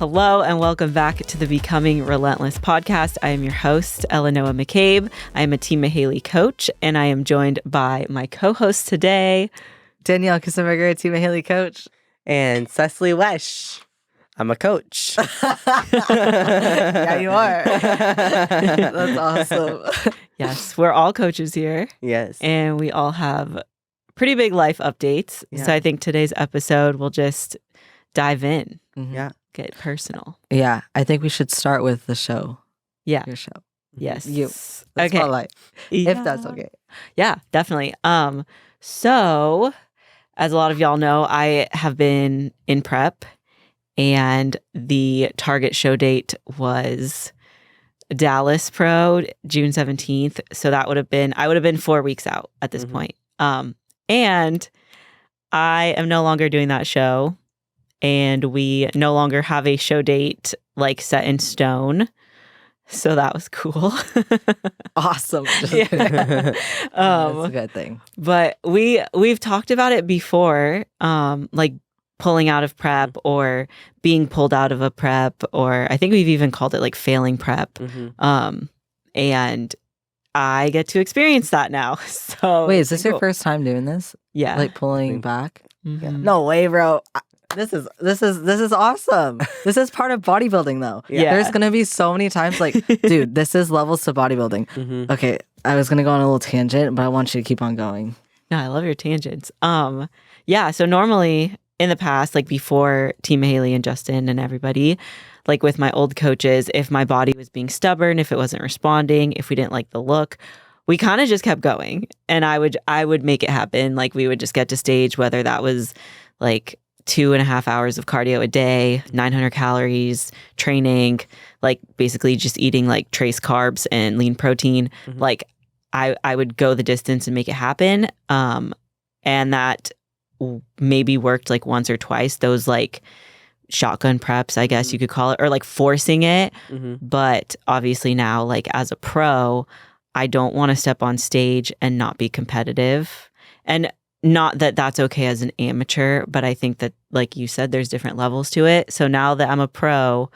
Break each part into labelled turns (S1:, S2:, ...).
S1: Hello and welcome back to the Becoming Relentless podcast. I am your host, Elenoa McCabe. I am a Team Mahaley coach, and I am joined by my co-host today,
S2: Danielle, a Team Mahaley coach.
S3: And Cecilee Wesh. I'm a coach.
S2: Yeah, you are. That's awesome.
S1: Yes, we're all coaches here.
S3: Yes.
S1: And we all have pretty big life updates.
S3: Yeah.
S1: So I think today's episode will just dive in.
S2: Mhm.
S3: Yeah.
S1: Get personal.
S2: Yeah, I think we should start with the show.
S1: Yeah.
S2: Your show.
S1: Yes.
S2: You. That's my life. If that's okay.
S1: Yeah, definitely. So as a lot of y'all know, I have been in prep, and the target show date was Dallas Pro, June 17th. So I would have been 4 weeks out at this point. And I am no longer doing that show, and we no longer have a show date like set in stone. So that was cool.
S2: Awesome.
S1: Yeah.
S2: That's a good thing.
S1: But we've talked about it before, like pulling out of prep or being pulled out of a prep, or I think we've even called it like failing prep. And I get to experience that now. So
S2: Wait, is this your first time doing this?
S1: Yeah.
S2: Like pulling back?
S1: Mhm.
S2: No way, bro. This is awesome. This is part of bodybuilding though.
S1: Yeah.
S2: There's gonna be so many times like, dude, this is levels to bodybuilding. Okay, I was gonna go on a little tangent, but I want you to keep on going.
S1: No, I love your tangents. Yeah. So normally in the past, like before Team Mahaley and Justin and everybody, like with my old coaches, if my body was being stubborn, if it wasn't responding, if we didn't like the look, we kind of just kept going, and I would make it happen. Like we would just get to stage, whether that was like 2.5 hours of cardio a day, 900 calories, training, like basically just eating like trace carbs and lean protein. Like I would go the distance and make it happen. And that maybe worked like once or twice, those like shotgun preps, I guess you could call it, or like forcing it. But obviously now, like as a pro, I don't want to step on stage and not be competitive. And not that that's okay as an amateur, but I think that, like you said, there's different levels to it. So now that I'm a pro,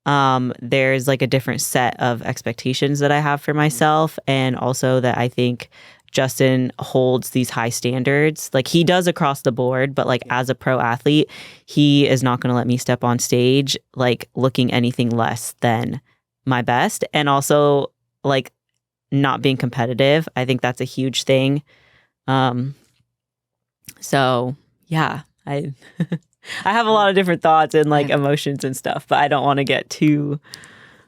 S1: there's like a different set of expectations that I have for myself. And also that I think Justin holds these high standards. Like he does across the board, but like as a pro athlete, he is not going to let me step on stage like looking anything less than my best. And also like not being competitive. I think that's a huge thing. So yeah, I have a lot of different thoughts and like emotions and stuff, but I don't want to get too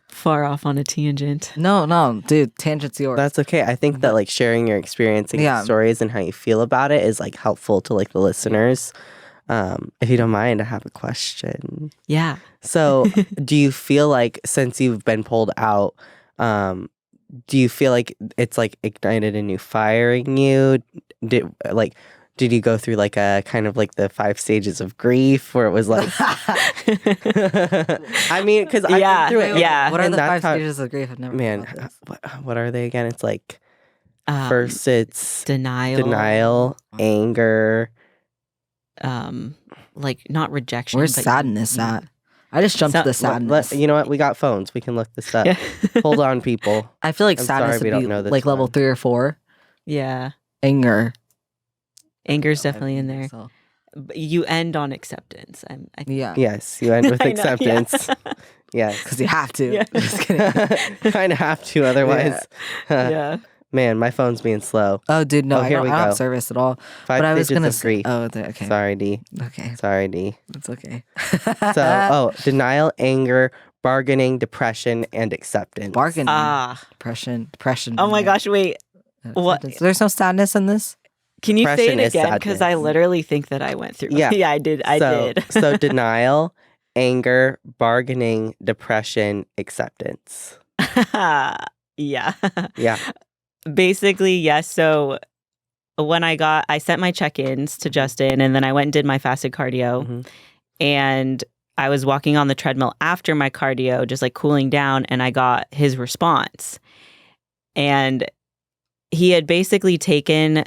S1: far off on a tangent.
S2: No, dude, tangent's yours.
S3: That's okay. I think that like sharing your experience and your stories and how you feel about it is like helpful to like the listeners. If you don't mind, I have a question.
S1: Yeah.
S3: So do you feel like since you've been pulled out, do you feel like it's like ignited a new fire in you? Did you go through like a kind of like the 5 stages of grief where it was like, I mean, because I went through it.
S1: Yeah.
S2: What are
S3: and
S2: the 5
S3: that's
S2: stages of grief? I've never
S3: Man,
S2: heard about this.
S3: what are they again? It's like, first it's
S1: denial,
S3: anger.
S1: like not rejection.
S2: Where's
S1: but
S2: sadness at? I just jumped to the sadness.
S3: You know what? We got phones. We can look this up.
S1: Yeah.
S3: Hold on, people.
S2: I feel like
S3: I'm
S2: sadness
S3: sorry we
S2: would
S3: don't
S2: be
S3: know this
S2: like level
S3: one.
S2: 3 or 4.
S1: Yeah.
S2: Anger.
S1: Anger's definitely in there.
S2: So,
S1: But you end on acceptance. I think.
S2: yeah.
S3: Yes, you end with
S1: I know, yeah.
S3: acceptance. Yes.
S2: Because you have to.
S1: Yeah.
S2: Just kidding.
S3: Kind of have to, otherwise.
S1: Yeah.
S3: Man, my phone's being slow.
S2: Oh, dude, no, I
S3: here
S2: don't
S3: we
S2: have
S3: go.
S2: service at all.
S3: 5
S2: But I was
S3: stages
S2: gonna
S3: of
S2: say,
S3: grief.
S2: okay.
S3: Sorry, D.
S2: Okay,
S3: Sorry, D.
S2: it's okay.
S3: So, denial, anger, bargaining, depression, and acceptance.
S2: Bargaining, depression.
S1: Oh my gosh, wait. What?
S2: Acceptance. There's no sadness in this.
S1: Can you say
S3: Depression
S1: it
S3: is
S1: again? Because I
S3: sadness.
S1: literally think that I went through.
S3: Yeah.
S1: Yeah, I did. I did.
S3: So denial, anger, bargaining, depression, acceptance.
S1: Yeah.
S3: Yeah.
S1: Basically, yes. So when I sent my check-ins to Justin, and then I went and did my fasted cardio, and I was walking on the treadmill after my cardio, just like cooling down, and I got his response. And he had basically taken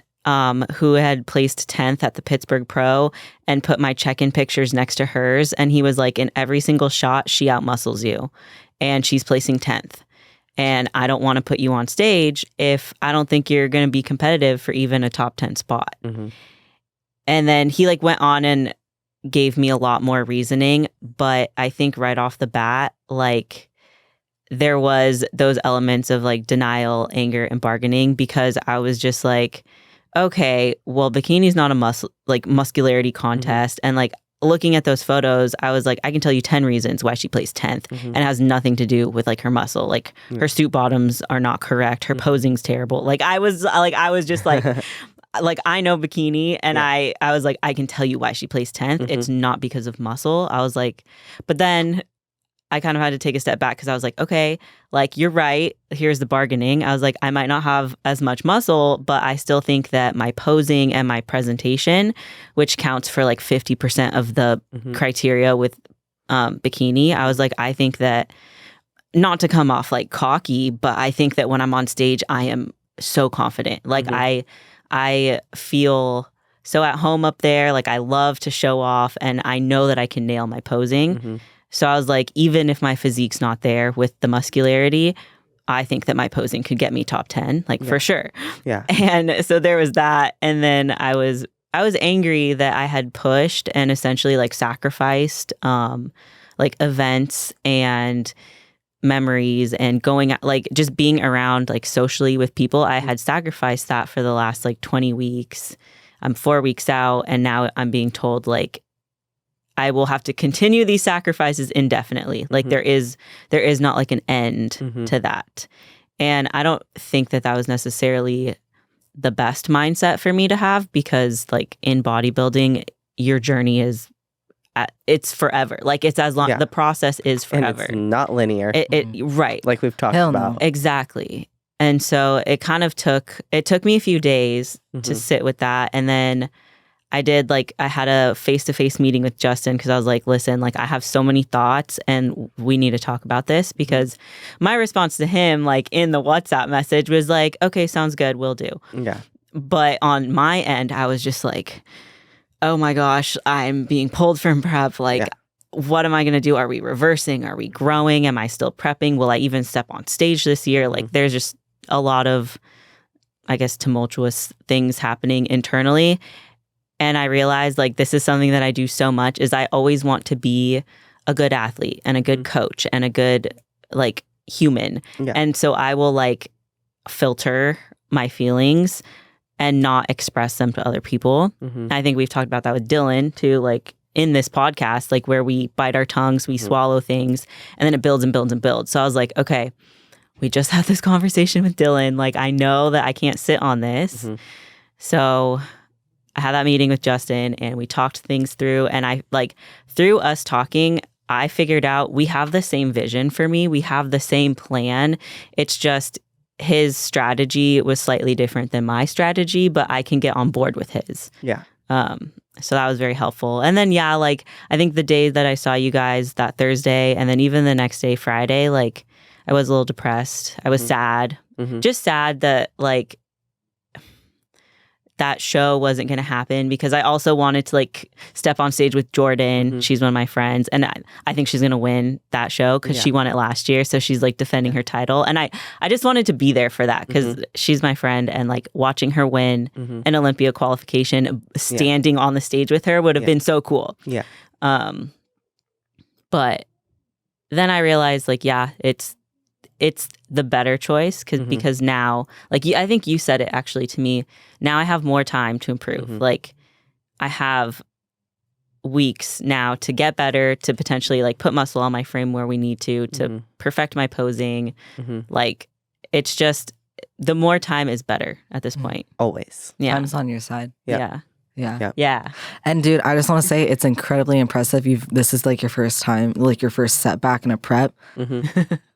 S1: who had placed 10th at the Pittsburgh Pro and put my check-in pictures next to hers. And he was like, in every single shot, she outmuscles you. And she's placing 10th. And I don't want to put you on stage if I don't think you're going to be competitive for even a top 10 spot.
S3: Mm-hmm.
S1: And then he like went on and gave me a lot more reasoning. But I think right off the bat, like there was those elements of like denial, anger, and bargaining, because I was just like, okay, well, bikini's not a muscularity contest. And like looking at those photos, I was like, I can tell you 10 reasons why she placed 10th. And it has nothing to do with like her muscle. Like her suit bottoms are not correct. Her posing's terrible. Like I was just like, like I know bikini, and I was like, I can tell you why she placed 10th. It's not because of muscle. I was like, but then I kind of had to take a step back, because I was like, okay, like you're right. Here's the bargaining. I was like, I might not have as much muscle, but I still think that my posing and my presentation, which counts for like 50% of the criteria with bikini, I was like, I think that, not to come off like cocky, but I think that when I'm on stage, I am so confident. Like I feel so at home up there. Like I love to show off, and I know that I can nail my posing. So I was like, even if my physique's not there with the muscularity, I think that my posing could get me top 10, like for sure.
S3: Yeah.
S1: And so there was that. And then I was angry that I had pushed and essentially like sacrificed like events and memories and going like just being around like socially with people. I had sacrificed that for the last like 20 weeks. I'm 4 weeks out, and now I'm being told like I will have to continue these sacrifices indefinitely. Like there is not like an end to that. And I don't think that was necessarily the best mindset for me to have, because like in bodybuilding, your journey is it's forever. Like it's as long the process is forever.
S3: And it's not linear.
S1: Right.
S3: Like we've talked about.
S1: Exactly. And so it kind of took me a few days to sit with that. And then I had a face-to-face meeting with Justin, because I was like, listen, like I have so many thoughts and we need to talk about this, because my response to him, like in the WhatsApp message, was like, okay, sounds good, will do.
S3: Yeah.
S1: But on my end, I was just like, oh my gosh, I'm being pulled from prep. Like, what am I going to do? Are we reversing? Are we growing? Am I still prepping? Will I even step on stage this year? Like there's just a lot of, I guess, tumultuous things happening internally. And I realized like this is something that I do so much, is I always want to be a good athlete and a good coach and a good like human. Yeah. And so I will like filter my feelings and not express them to other people. I think we've talked about that with Dylan too, like in this podcast, like where we bite our tongues, we swallow things, and then it builds and builds and builds. So I was like, okay, we just had this conversation with Dylan. Like I know that I can't sit on this. So I had that meeting with Justin, and we talked things through, and I like through us talking, I figured out we have the same vision for me. We have the same plan. It's just his strategy was slightly different than my strategy, but I can get on board with his.
S3: Yeah.
S1: So that was very helpful. And then, like I think the day that I saw you guys, that Thursday, and then even the next day, Friday, like I was a little depressed. I was sad, just sad that like that show wasn't going to happen, because I also wanted to like step on stage with Jordan. She's one of my friends, and I think she's going to win that show, because she won it last year. So she's like defending her title. And I just wanted to be there for that, because she's my friend, and like watching her win an Olympia qualification, standing on the stage with her would have been so cool.
S3: Yeah.
S1: But then I realized like, it's the better choice, because now, like I think you said it actually to me, now I have more time to improve. Like I have weeks now to get better, to potentially like put muscle on my frame where we need to perfect my posing. Like it's just, the more time is better at this point.
S3: Always.
S1: Yeah.
S2: Time's on your side.
S1: Yeah.
S2: Yeah. And dude, I just want to say it's incredibly impressive. This is like your first time, like your first setback in a prep,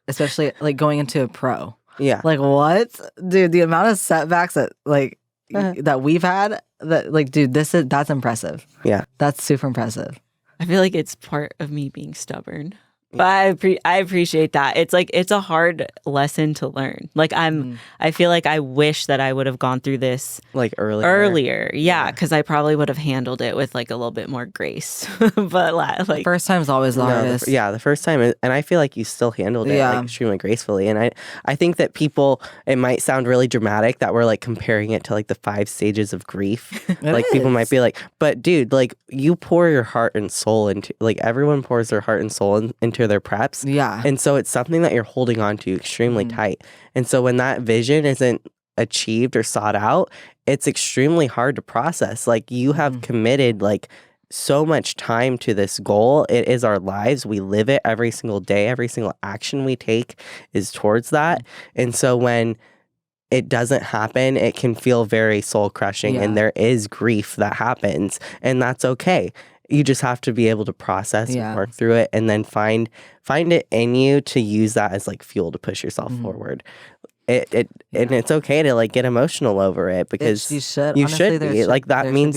S2: especially like going into a pro.
S3: Yeah.
S2: Like what? Dude, the amount of setbacks that like that we've had, that like, dude, that's impressive.
S3: Yeah.
S2: That's super impressive.
S1: I feel like it's part of me being stubborn. But I appreciate that. It's like it's a hard lesson to learn. Like I feel like I wish that I would have gone through this
S3: like
S1: earlier. Yeah, because I probably would have handled it with like a little bit more grace. But like
S2: First time's always the hardest.
S3: The first time, and I feel like you still handled it like extremely gracefully. And I think that people, it might sound really dramatic that we're like comparing it to like the 5 stages of grief. Like people might be like, but dude, like you pour your heart and soul into, like everyone pours their heart and soul into their preps.
S2: Yeah.
S3: And so it's something that you're holding on to extremely tight. And so when that vision isn't achieved or sought out, it's extremely hard to process. Like you have committed like so much time to this goal. It is our lives. We live it every single day. Every single action we take is towards that. And so when it doesn't happen, it can feel very soul crushing, and there is grief that happens, and that's okay. You just have to be able to process and work through it, and then find it in you to use that as like fuel to push yourself forward. And it's okay to like get emotional over it, because
S2: you should.
S3: You
S2: Honestly,
S3: should be like that means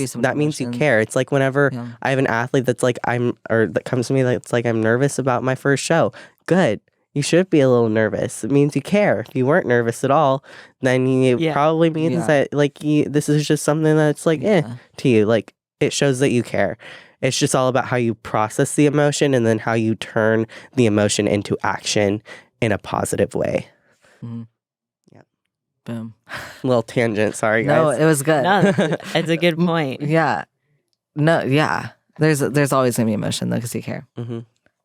S3: you care. It's like whenever I have an athlete that's like that comes to me that's like I'm nervous about my first show. Good. You should be a little nervous. It means you care. If you weren't nervous at all, then it probably means that like this is just something that's like to you. Like it shows that you care. It's just all about how you process the emotion and then how you turn the emotion into action in a positive way. Yeah.
S2: Boom.
S3: Little tangent. Sorry, guys.
S2: No, it was good.
S1: no, it's a good point.
S2: Yeah. No, yeah. There's always gonna be emotion though, because you care.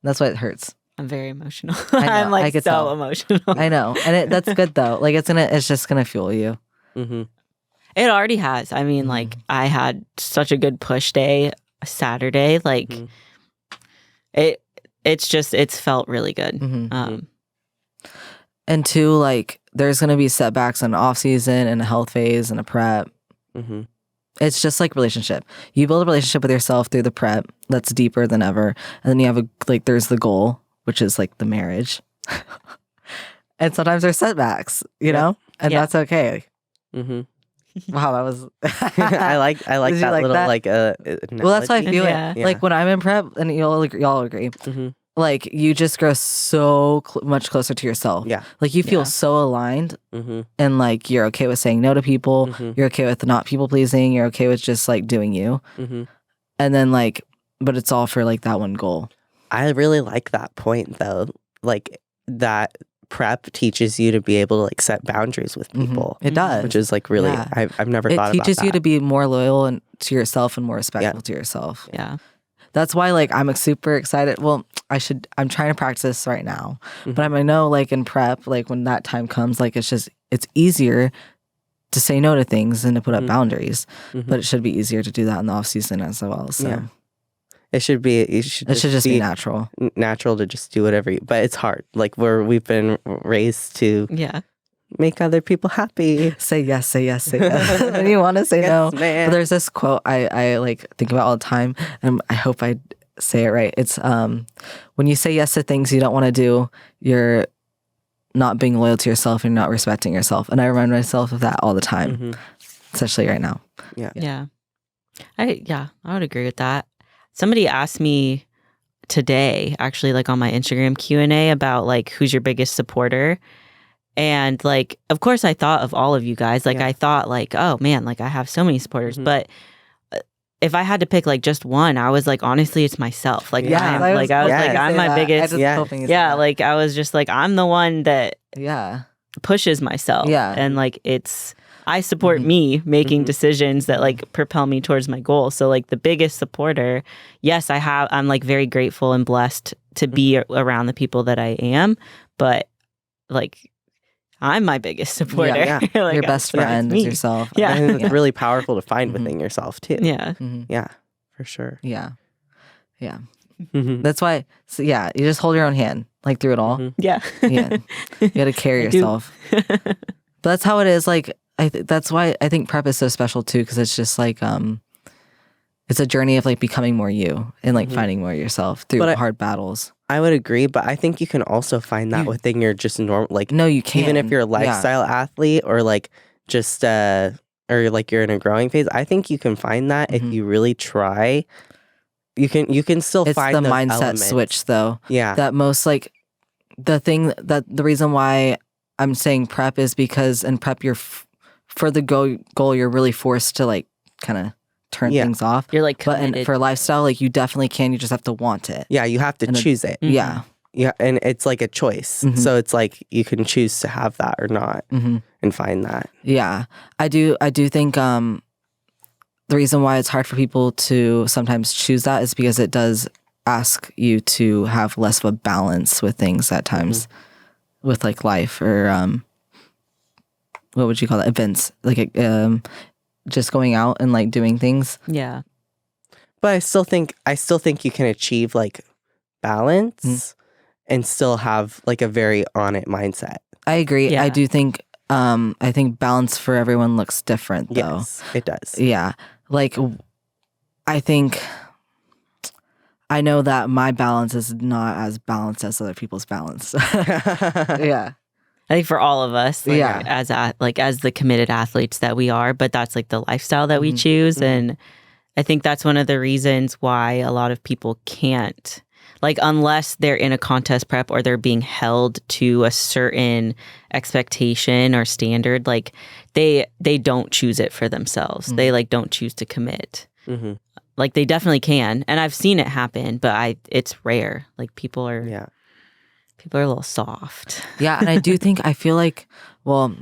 S2: That's why it hurts.
S1: I'm very emotional.
S2: I know,
S1: I'm like
S2: I could
S1: so
S2: tell.
S1: emotional.
S2: I know, and that's good though. Like it's just gonna fuel you.
S1: It already has. I mean, like I had such a good push day Saturday. Like it's felt really good.
S2: And two, like there's gonna be setbacks in off season and a health phase and a prep. It's just like relationship. You build a relationship with yourself through the prep that's deeper than ever, and then you have there's the goal, which is like the marriage. And sometimes there's setbacks, you know, and that's okay. Wow, that was.
S3: I like that
S2: like
S3: little
S2: that?
S3: like
S2: Well, that's why I feel
S1: Yeah.
S2: it. Like when I'm in prep, and y'all agree. Like you just grow so much closer to yourself.
S3: Yeah.
S2: Like you feel so aligned, and like you're okay with saying no to people. You're okay with not people pleasing. You're okay with just like doing you. And then like, but it's all for like that one goal.
S3: I really like that point though. Like that prep teaches you to be able to like set boundaries with people.
S2: It does,
S3: which is like really I've never thought about that. It
S2: teaches you to be more loyal and to yourself and more respectful to yourself.
S1: Yeah.
S2: That's why like I'm super excited. Well, I'm trying to practice this right now. But I know like in prep, like when that time comes, like it's easier to say no to things and to put up boundaries. But it should be easier to do that in the off season as well. So
S3: it should just
S2: be natural.
S3: Natural to just do whatever but it's hard. Like we've been raised to make other people happy.
S2: Say yes, say yes, say yes. When you want to say no.
S3: Man.
S2: But there's this quote I like think about all the time, and I hope I say it right. It's when you say yes to things you don't want to do, you're not being loyal to yourself and not respecting yourself. And I remind myself of that all the time, especially right now.
S1: Yeah. I would agree with that. Somebody asked me today, actually, like on my Instagram Q&A about like who's your biggest supporter. And like, of course, I thought of all of you guys. Like, I thought like, oh man, like I have so many supporters. But if I had to pick like just one, I was like, honestly, it's myself. Like, I'm my biggest. Like I was just like, I'm the one that pushes myself. And like I support me making decisions that like propel me towards my goal. So like the biggest supporter, yes, I'm like very grateful and blessed to be around the people that I am. But like, I'm my biggest supporter. Like,
S2: your best friend is yourself.
S3: Yeah. And it's really powerful to find within yourself too.
S1: Yeah.
S3: Yeah, for sure.
S2: Yeah. Yeah. That's why, you just hold your own hand, like through it all.
S1: Yeah.
S2: You got to carry yourself. But that's how it is. Like, that's why I think prep is so special too, because it's just like, it's a journey of like becoming more you and like finding more yourself through hard battles.
S3: I would agree, but I think you can also find that within your just normal, like,
S2: no, you can't.
S3: Even if you're a lifestyle athlete or like just, or like you're in a growing phase, I think you can find that if you really try. You can still
S2: It's
S3: find
S2: the
S3: those
S2: mindset
S3: elements.
S2: switch, though.
S3: Yeah.
S2: That most like the reason why I'm saying prep is because in prep for the goal you're really forced to like kind of turn things off.
S1: You're like
S2: but
S1: committed.
S2: for lifestyle, like you definitely can. You just have to want it.
S3: Yeah, you have to choose it.
S2: Yeah.
S3: Yeah, and it's like a choice. So it's like you can choose to have that or not and find that.
S2: Yeah. I do think the reason why it's hard for people to sometimes choose that is because it does ask you to have less of a balance with things at times with like life or what would you call it? Events. Like just going out and like doing things.
S1: Yeah.
S3: But I still think you can achieve like balance and still have like a very on it mindset.
S2: I agree.
S1: Yeah.
S2: I do think I think balance for everyone looks different though.
S3: Yes, it does.
S2: Yeah. Like I know that my balance is not as balanced as other people's balance. Yeah.
S1: I think for all of us, like,
S2: Yeah.
S1: as the committed athletes that we are, but that's like the lifestyle that we choose. And I think that's one of the reasons why a lot of people can't, like, unless they're in a contest prep or they're being held to a certain expectation or standard, like they don't choose it for themselves. They like don't choose to commit. Like they definitely can. And I've seen it happen, but it's rare. Like people are a little soft.
S2: Yeah, and I feel like, well,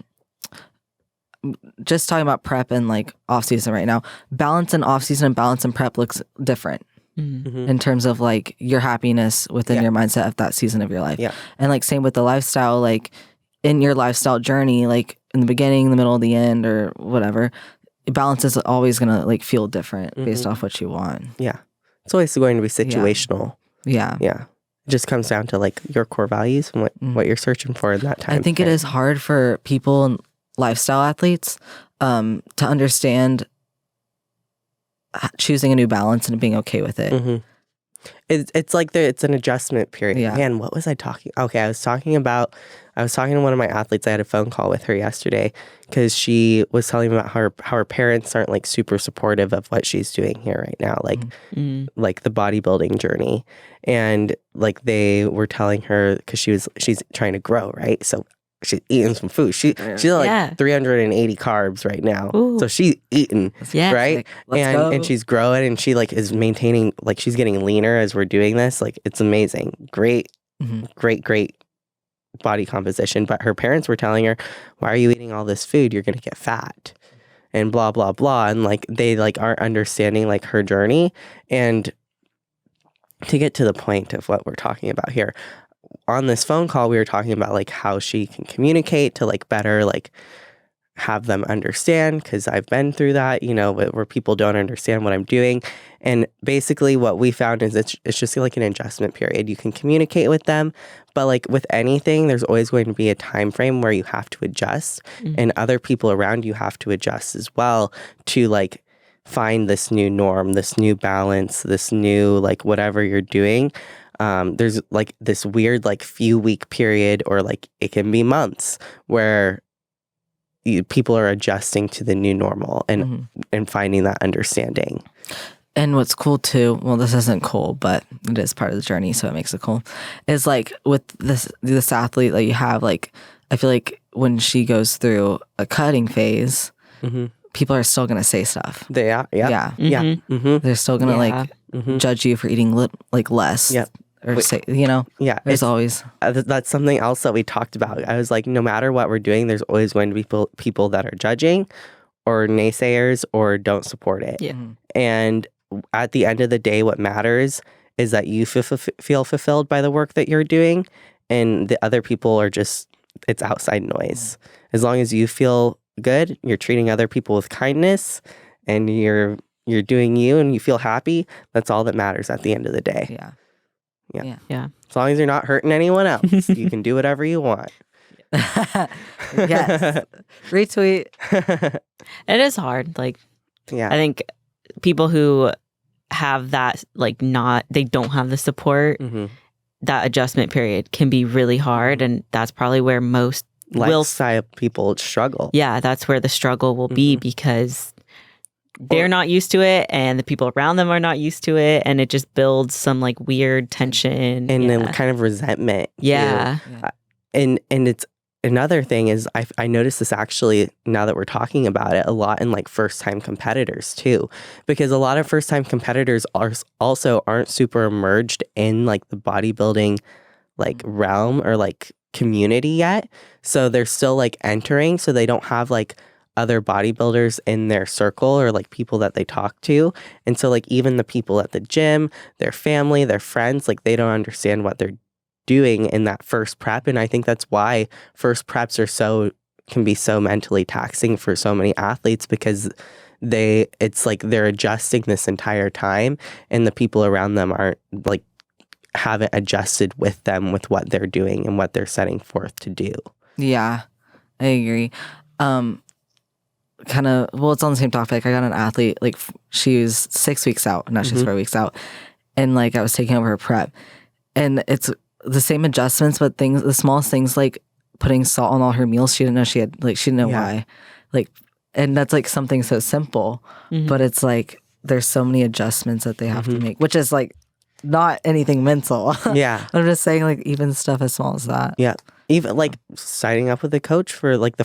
S2: just talking about prep and like off season right now, balance in off season and balance in prep looks different in terms of like your happiness within your mindset of that season of your life.
S3: Yeah.
S2: And like same with the lifestyle, like in your lifestyle journey, like in the beginning, the middle, the end, or whatever, balance is always gonna like feel different based off what you want.
S3: Yeah. It's always going to be situational.
S2: Yeah.
S3: Yeah. It just comes down to like your core values and what you're searching for in that time.
S2: I think it is hard for people and lifestyle athletes to understand choosing a new balance and being okay with it.
S3: It's like it's an adjustment period.
S2: Yeah.
S3: Man, what was I talking? Okay, I was talking to one of my athletes. I had a phone call with her yesterday because she was telling me about how her parents aren't like super supportive of what she's doing here right now, like the bodybuilding journey, and like they were telling her because she's trying to grow, right? So she's eating some food. She's like 380 carbs right now.
S1: Ooh.
S3: So she's eating, right?
S2: Like, let's go.
S3: And she's growing and she like is maintaining, like she's getting leaner as we're doing this. Like it's amazing. Great body composition. But her parents were telling her, why are you eating all this food? You're going to get fat and blah, blah, blah. And like they like aren't understanding like her journey. And to get to the point of what we're talking about here, on this phone call, we were talking about like how she can communicate to like better like have them understand, because I've been through that, you know, where people don't understand what I'm doing. And basically what we found is it's just like an adjustment period. You can communicate with them, but like with anything, there's always going to be a time frame where you have to adjust, and other people around you have to adjust as well to like find this new norm, this new balance, this new like whatever you're doing. There's like this weird like few week period, or like it can be months, where people are adjusting to the new normal and finding that understanding.
S2: And what's cool too, well, this isn't cool, but it is part of the journey, so it makes it cool, is like with this athlete that you have, like I feel like when she goes through a cutting phase, people are still gonna say stuff.
S3: They are, yeah.
S2: They're still gonna like judge you for eating like less.
S3: Yep.
S2: Or say, you know, there's always
S3: that's something else that we talked about. I was like, no matter what we're doing, there's always going to be people that are judging or naysayers or don't support it.
S1: Yeah.
S3: And at the end of the day, what matters is that you feel fulfilled by the work that you're doing, and the other people are just, it's outside noise. As long as you feel good, you're treating other people with kindness, and you're doing you and you feel happy, that's all that matters at the end of the day.
S2: Yeah.
S3: As long as you're not hurting anyone else, you can do whatever you want.
S2: Yes. Retweet.
S1: It is hard. Like,
S3: Yeah.
S1: I think people who have that, like, they don't have the support, that adjustment period can be really hard. And that's probably where most
S3: lifestyle people struggle.
S1: Yeah, that's where the struggle will be, because they're not used to it and the people around them are not used to it, and it just builds some like weird tension
S3: and then kind of resentment too.
S1: Yeah.
S3: And it's another thing is I noticed this actually now that we're talking about it a lot in like first time competitors too, because a lot of first time competitors aren't super immersed in like the bodybuilding like realm or like community yet, so they're still like entering, so they don't have like other bodybuilders in their circle or like people that they talk to, and so like even the people at the gym, their family, their friends, like they don't understand what they're doing in that first prep. And I think that's why first preps can be so mentally taxing for so many athletes, because it's like they're adjusting this entire time and the people around them haven't adjusted with them with what they're doing and what they're setting forth to do.
S2: Yeah, I agree. Kind of, well, it's on the same topic. I got an athlete, like she was 6 weeks out, now she's 4 weeks out, and like I was taking over her prep, and it's the same adjustments, but the smallest things like putting salt on all her meals, she didn't know she didn't know why, like, and that's like something so simple, but it's like there's so many adjustments that they have to make, which is like not anything mental.
S3: Yeah.
S2: I'm just saying, like, even stuff as small as that.
S3: Yeah. Even like signing up with a coach for like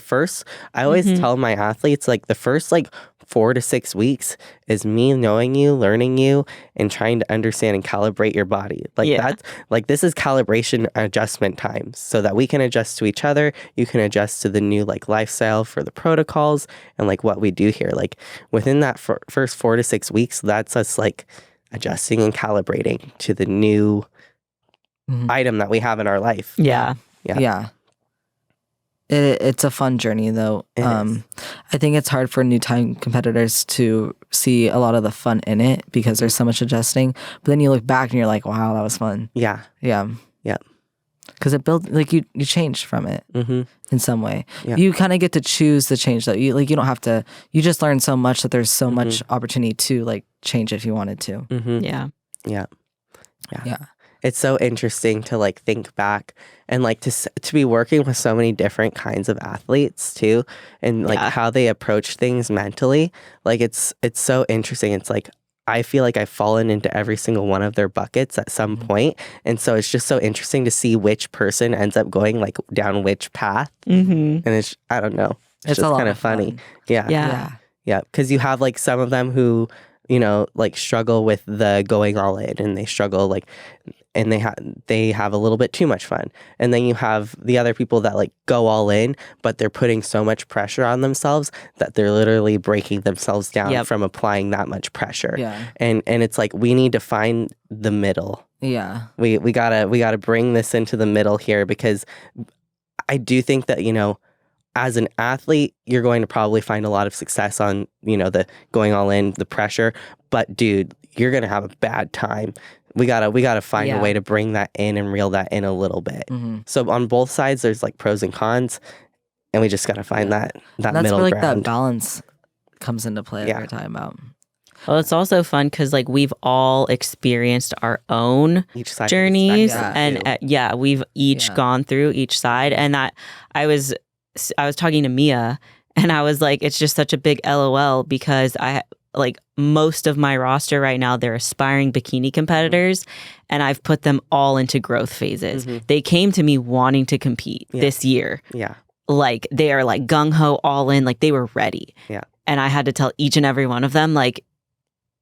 S3: I always tell my athletes like the first like 4 to 6 weeks is me knowing you, learning you, and trying to understand and calibrate your body. Like that's like, this is calibration adjustment time so that we can adjust to each other. You can adjust to the new like lifestyle for the protocols and like what we do here. Like within that first 4 to 6 weeks, that's us like adjusting and calibrating to the new item that we have in our life.
S1: Yeah.
S2: It's a fun journey though. I think it's hard for new time competitors to see a lot of the fun in it because there's so much adjusting. But then you look back and you're like, wow, that was fun.
S3: Yeah.
S2: Because it builds, like, you change from it in some way.
S3: Yeah.
S2: You kind of get to choose the change though. You don't have to. You just learn so much that there's so much opportunity to like change if you wanted to.
S1: Yeah.
S3: It's so interesting to like think back and like to be working with so many different kinds of athletes too, and like how they approach things mentally. Like it's so interesting. It's like I feel like I've fallen into every single one of their buckets at some point. And so it's just so interesting to see which person ends up going like down which path. And it's, I don't know. It's just kind of funny.
S2: Fun.
S3: Yeah. Because you have like some of them who, you know, like struggle with the going all in, and they struggle like, and they have a little bit too much fun. And then you have the other people that like go all in, but they're putting so much pressure on themselves that they're literally breaking themselves down from applying that much pressure. And it's like we need to find the middle. We gotta bring this into the middle here, because I do think that, you know, as an athlete, you're going to probably find a lot of success on, you know, the going all in, the pressure. But dude, you're gonna have a bad time. We gotta find a way to bring that in and reel that in a little bit. So on both sides, there's like pros and cons, and we just gotta find that
S2: that's
S3: middle
S2: where like
S3: ground.
S2: that balance comes into play that we're talking about.
S1: Well, it's also fun because like we've all experienced our own journeys, and we've each gone through each side. And that I was talking to Mia, and I was like, it's just such a big LOL, because like most of my roster right now, they're aspiring bikini competitors, and I've put them all into growth phases. They came to me wanting to compete this year. Like they are like gung-ho, all in, like they were ready. And I had to tell each and every one of them, like,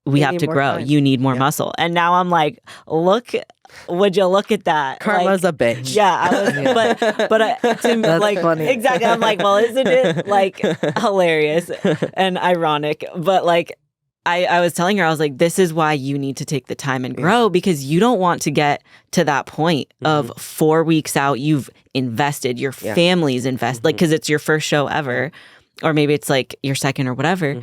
S1: we have to grow. Time. You need more muscle. And now I'm like, would you look at that?
S3: Karma's
S1: like,
S3: a bitch.
S1: Yeah,
S2: That's
S1: like
S2: funny.
S1: Exactly. I'm like, well, isn't it like hilarious and ironic? But like, I was telling her, I was like, this is why you need to take the time and grow, because you don't want to get to that point of 4 weeks out. You've invested, your family's invested, like, because it's your first show ever, or maybe it's like your second or whatever.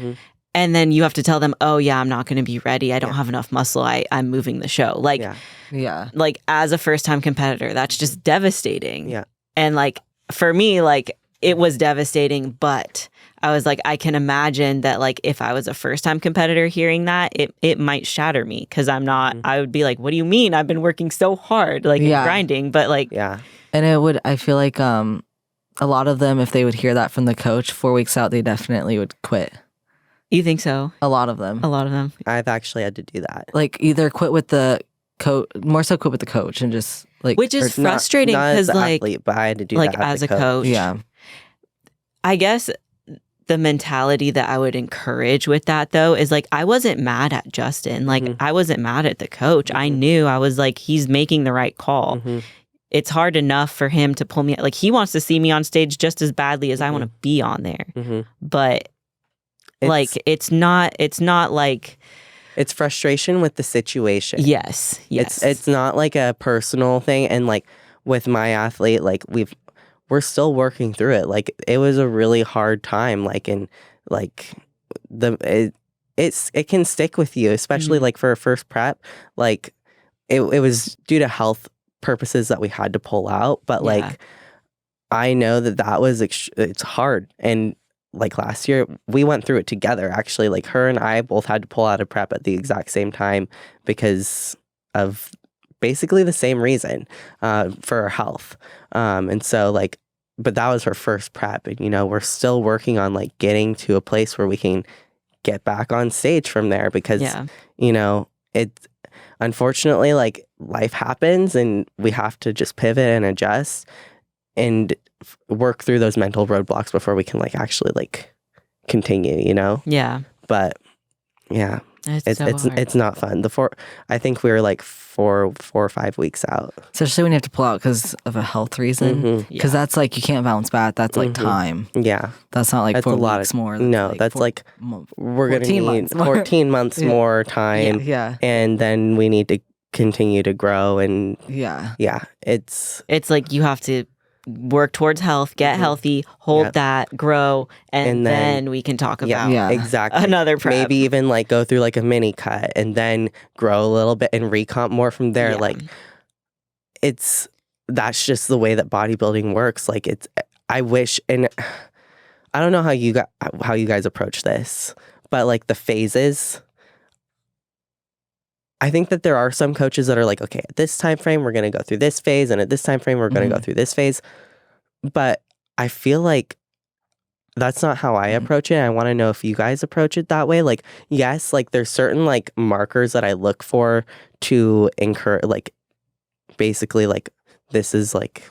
S1: And then you have to tell them, oh yeah, I'm not going to be ready. I don't have enough muscle. I'm moving the show. Like, like as a first time competitor, that's just devastating. And like, for me, like it was devastating, but I was like, I can imagine that like, if I was a first time competitor hearing that, it might shatter me. Cause I'm not, I would be like, what do you mean? I've been working so hard, like grinding, but like,
S2: And I feel like, a lot of them, if they would hear that from the coach 4 weeks out, they definitely would quit.
S1: You think so?
S2: A lot of them.
S1: A lot of them.
S3: I've actually had to do that.
S2: Like either quit with the coach, more so quit with the coach and just like.
S1: Which is
S3: Not-
S1: frustrating
S3: not as
S1: because
S3: the
S1: like
S3: athlete, but I had to do
S1: like
S3: that
S1: as
S3: the
S1: a coach.
S2: Yeah.
S1: I guess the mentality that I would encourage with that though is like I wasn't mad at Justin. Like I wasn't mad at the coach. I knew I was like he's making the right call. It's hard enough for him to pull me like he wants to see me on stage just as badly as I want to be on there. But like it's not like
S3: it's frustration with the situation.
S1: yes.
S3: It's not like a personal thing, and like with my athlete, like we're still working through it. Like it was a really hard time, like and like it can stick with you, especially like for a first prep. Like it was due to health purposes that we had to pull out, but like I know that was it's hard. And like last year we went through it together, actually. Like her and I both had to pull out of prep at the exact same time because of basically the same reason, for her health. And so like, but that was her first prep, and you know we're still working on like getting to a place where we can get back on stage from there, because you know it unfortunately like life happens and we have to just pivot and adjust and work through those mental roadblocks before we can like actually like continue, you know?
S1: Yeah.
S3: But yeah, it's not fun. I think we were like 4 or 5 weeks out.
S2: Especially when you have to pull out because of a health reason. Because that's like, you can't bounce back. That's like time.
S3: Yeah.
S2: That's not like
S3: That's
S2: 4
S3: a lot
S2: weeks
S3: of,
S2: more.
S3: No, that's like, we're going to need 14 months more time.
S2: Yeah.
S3: And then we need to continue to grow. And
S2: yeah,
S3: it's
S1: like you have to work towards health, get healthy, hold that, grow, and then we can talk about
S3: exactly
S1: another prep.
S3: Maybe even like go through like a mini cut and then grow a little bit and recomp more from there. Like that's just the way that bodybuilding works. Like I wish, and I don't know how you guys approach this, but like the phases, I think that there are some coaches that are like, okay, at this time frame we're going to go through this phase, and at this time frame we're going to go through this phase. But I feel like that's not how I approach it. I want to know if you guys approach it that way. Like, yes, like there's certain like markers that I look for to encourage, like basically like this is like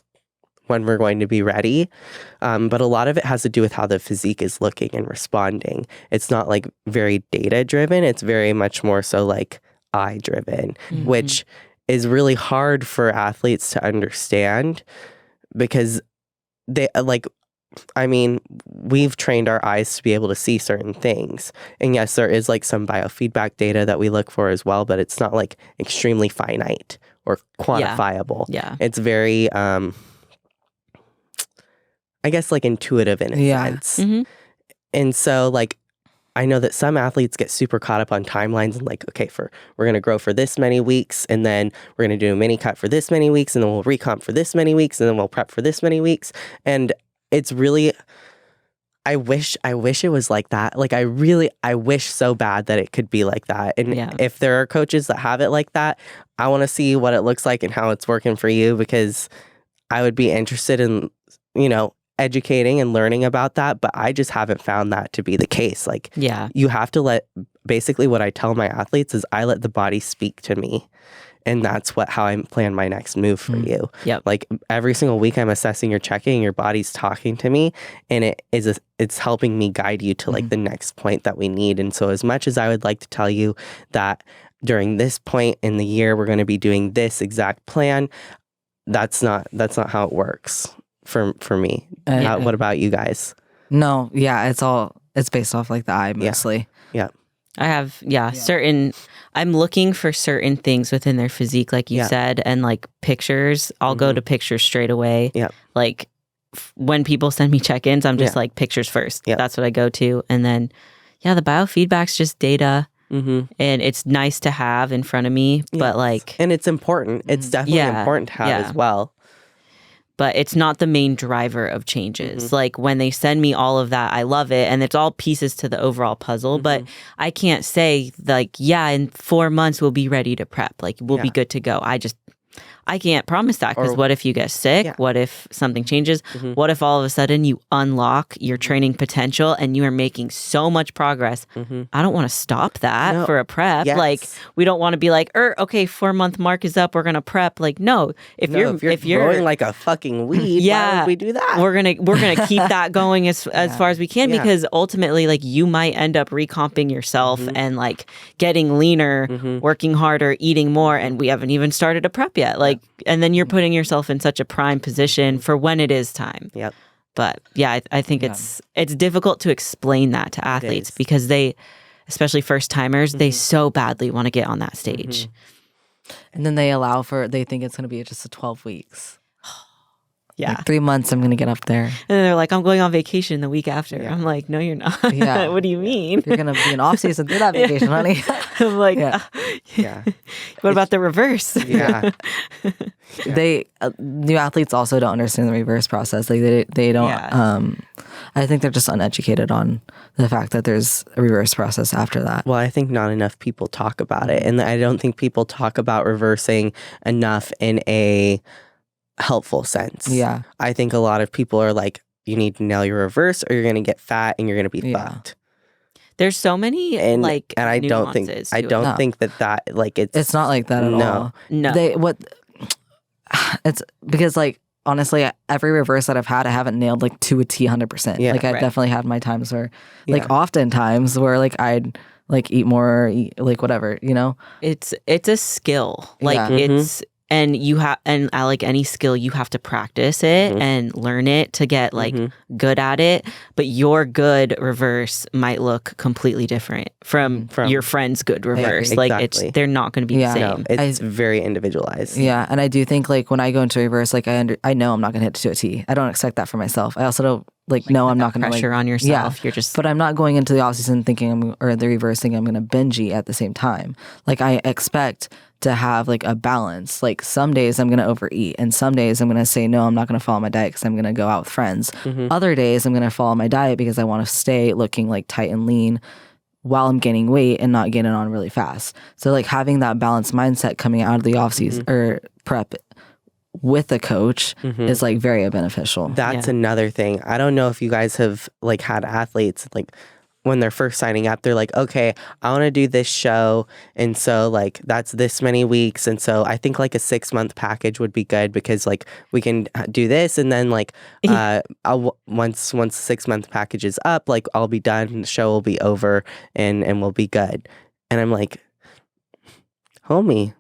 S3: when we're going to be ready. But a lot of it has to do with how the physique is looking and responding. It's not like very data driven. It's very much more so like eye driven, which is really hard for athletes to understand, because they like, I mean, we've trained our eyes to be able to see certain things. And yes, there is like some biofeedback data that we look for as well, but it's not like extremely finite or quantifiable.
S1: Yeah.
S3: It's very, I guess like intuitive in a sense. And so like, I know that some athletes get super caught up on timelines and like, okay, we're going to grow for this many weeks, and then we're going to do a mini cut for this many weeks, and then we'll recomp for this many weeks, and then we'll prep for this many weeks. And it's really, I wish it was like that. Like I wish so bad that it could be like that. And if there are coaches that have it like that, I want to see what it looks like and how it's working for you, because I would be interested in, you know, educating and learning about that, but I just haven't found that to be the case. Like, you have to basically what I tell my athletes is I let the body speak to me. And that's how I plan my next move for you. Like every single week I'm assessing your checking, your body's talking to me, and it's helping me guide you to like the next point that we need. And so as much as I would like to tell you that during this point in the year, we're going to be doing this exact plan, that's not how it works. For me. What about you guys?
S2: No, it's based off like the eye mostly.
S3: Yeah.
S1: I have, I'm looking for certain things within their physique, like you said, and like pictures. I'll go to pictures straight away.
S3: Yeah.
S1: Like when people send me check-ins, I'm just like pictures first. Yeah. That's what I go to. And then, the biofeedback's just data. And it's nice to have in front of me, but like.
S3: And it's important. It's definitely important to have as well.
S1: But it's not the main driver of changes. Like when they send me all of that, I love it. And it's all pieces to the overall puzzle. But I can't say like, in 4 months we'll be ready to prep. Like we'll be good to go. I can't promise that because
S3: Or-
S1: what if you get sick?
S3: Yeah.
S1: What if something changes?
S3: Mhm.
S1: What if all of a sudden you unlock your training potential and you are making so much progress?
S3: Mhm.
S1: I don't want to stop that
S3: No.
S1: for a prep.
S3: Yes.
S1: Like we don't want to be like, okay, 4-month mark is up. We're gonna prep. Like no, if
S3: No,
S1: you're
S3: growing like a fucking weed, why
S1: Yeah.
S3: would we do that?
S1: we're gonna keep that going as far as we can
S3: Yeah.
S1: because ultimately like you might end up recomping yourself and like getting leaner, working harder, eating more, and we haven't even started a prep yet. Like and then you're putting yourself in such a prime position for when it is time.
S3: Yep.
S1: But yeah, I think it's difficult to explain that to athletes
S3: is.
S1: because they, especially first timers, they so badly want to get on that stage.
S2: And then they think it's going to be just a 12 weeks.
S1: Yeah.
S2: Like 3 months, I'm going to get up there.
S1: And they're like, I'm going on vacation the week after.
S3: Yeah.
S1: I'm like, no, you're not.
S2: Yeah.
S1: What do you mean?
S2: You're going to be in off season through that vacation, honey.
S1: I'm like,
S2: Yeah.
S3: Yeah.
S1: what about the reverse?
S3: Yeah.
S2: They new athletes also don't understand the reverse process. Like they don't.
S1: Yeah.
S2: I think they're just uneducated on the fact that there's a reverse process after that.
S3: Well, I think not enough people talk about it. And I don't think people talk about reversing enough in a helpful sense.
S2: Yeah.
S3: I think a lot of people are like, you need to nail your reverse or you're going to get fat and you're going to be
S2: Yeah.
S3: fucked.
S1: There's so many
S3: And I don't think
S1: nuances
S3: I
S1: to it.
S3: don't
S2: No.
S3: think that like
S2: It's not like that at
S3: No.
S2: all.
S1: No.
S2: It's because like honestly, every reverse that I've had, I haven't nailed like to a T 100%.
S3: Yeah.
S2: Like I've
S1: Right.
S2: definitely had my times where, like
S3: Yeah.
S2: often times where like I'd like eat more, like whatever, you know.
S1: It's a skill. Like
S2: Yeah.
S1: it's and you have and like any skill you have to practice it and learn it to get like good at it, but your good reverse might look completely different from your friend's good reverse. Like
S3: exactly.
S1: they're not going to be
S2: Yeah.
S1: the
S3: No,
S1: same.
S3: it's very individualized.
S2: Yeah, and I do think like when I go into reverse, like I know I'm not gonna hit to a T. I don't expect that for myself. I also don't no, I'm not gonna
S1: Pressure on yourself. You're just
S2: But I'm not going into the off season thinking or the reverse thinking I'm gonna binge eat at the same time. Like I expect to have like a balance. Like some days I'm gonna overeat, and some days I'm gonna say no, I'm not gonna follow my diet because I'm gonna go out with friends. Other days I'm gonna follow my diet because I want to stay looking like tight and lean while I'm gaining weight and not getting on really fast. So like having that balanced mindset coming out of the off season or prep with a coach is like very beneficial.
S3: That's
S1: Yeah.
S3: another thing. I don't know if you guys have like had athletes like when they're first signing up, they're like, okay, I want to do this show. And so like that's this many weeks. And so I think like a 6-month package would be good because like we can do this. And then like once the 6-month package is up, like I'll be done and the show will be over and we'll be good. And I'm like, homie,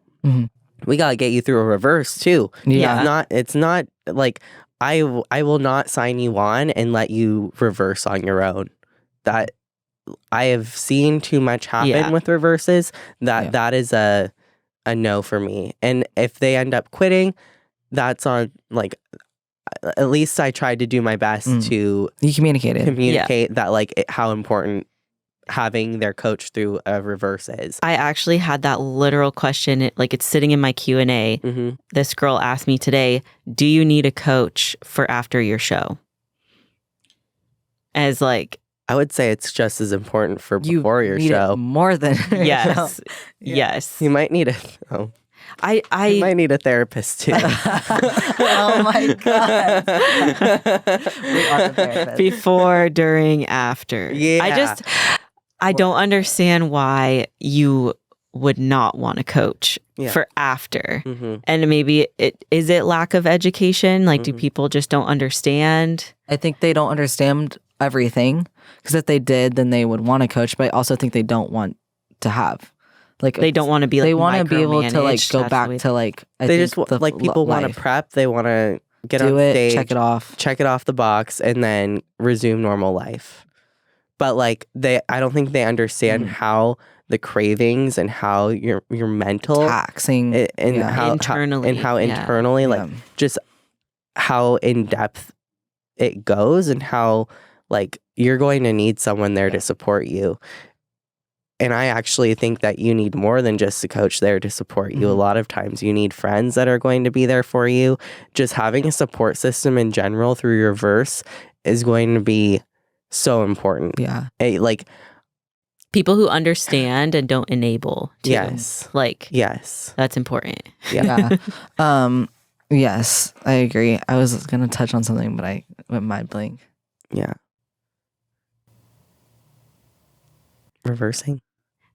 S3: we got to get you through a reverse too.
S2: Yeah.
S3: It's not like I will not sign you on and let you reverse on your own. That I have seen too much happen with reverses that is a no for me. And if they end up quitting, that's on like at least I tried to do my best to
S2: You communicated.
S3: communicate that like how important having their coach through a reverse is.
S1: I actually had that literal question, like it's sitting in my Q&A. This girl asked me today, do you need a coach for after your show? As like,
S3: I would say it's just as important for
S2: You
S3: before your
S2: need
S3: show.
S2: it more than
S1: yes, yes.
S3: You might need you
S1: I
S3: might need a therapist too.
S2: Oh my god. We are the therapists.
S1: before, during, after.
S3: Yeah.
S1: I don't understand why you would not want a coach for after. And maybe is it lack of education? Like, do people just don't understand?
S2: I think they don't understand everything because if they did, then they would want a coach. But I also think they don't want to have like
S1: They don't want to be like
S2: they want to be able to like
S1: micromanaged.
S2: go
S1: That's
S2: back
S1: the way-
S2: to like
S3: They just like people want to prep. They want to get
S2: do
S3: on
S2: it,
S3: stage,
S2: check it off.
S3: the box, and then resume normal life. But like I don't think they understand how the cravings and how your mental
S2: Taxing
S3: and how
S1: Internally,
S3: internally like just how in depth it goes and how like you're going to need someone there to support you. And I actually think that you need more than just a coach there to support you. A lot of times you need friends that are going to be there for you. Just having a support system in general through your verse is going to be so important.
S2: Yeah.
S3: Like
S1: People who understand and don't enable too.
S3: Yes.
S1: Like,
S3: Yes.
S1: that's important.
S3: Yeah.
S2: Yes, I agree. I was gonna touch on something, but I went mind blank.
S3: Yeah. Reversing.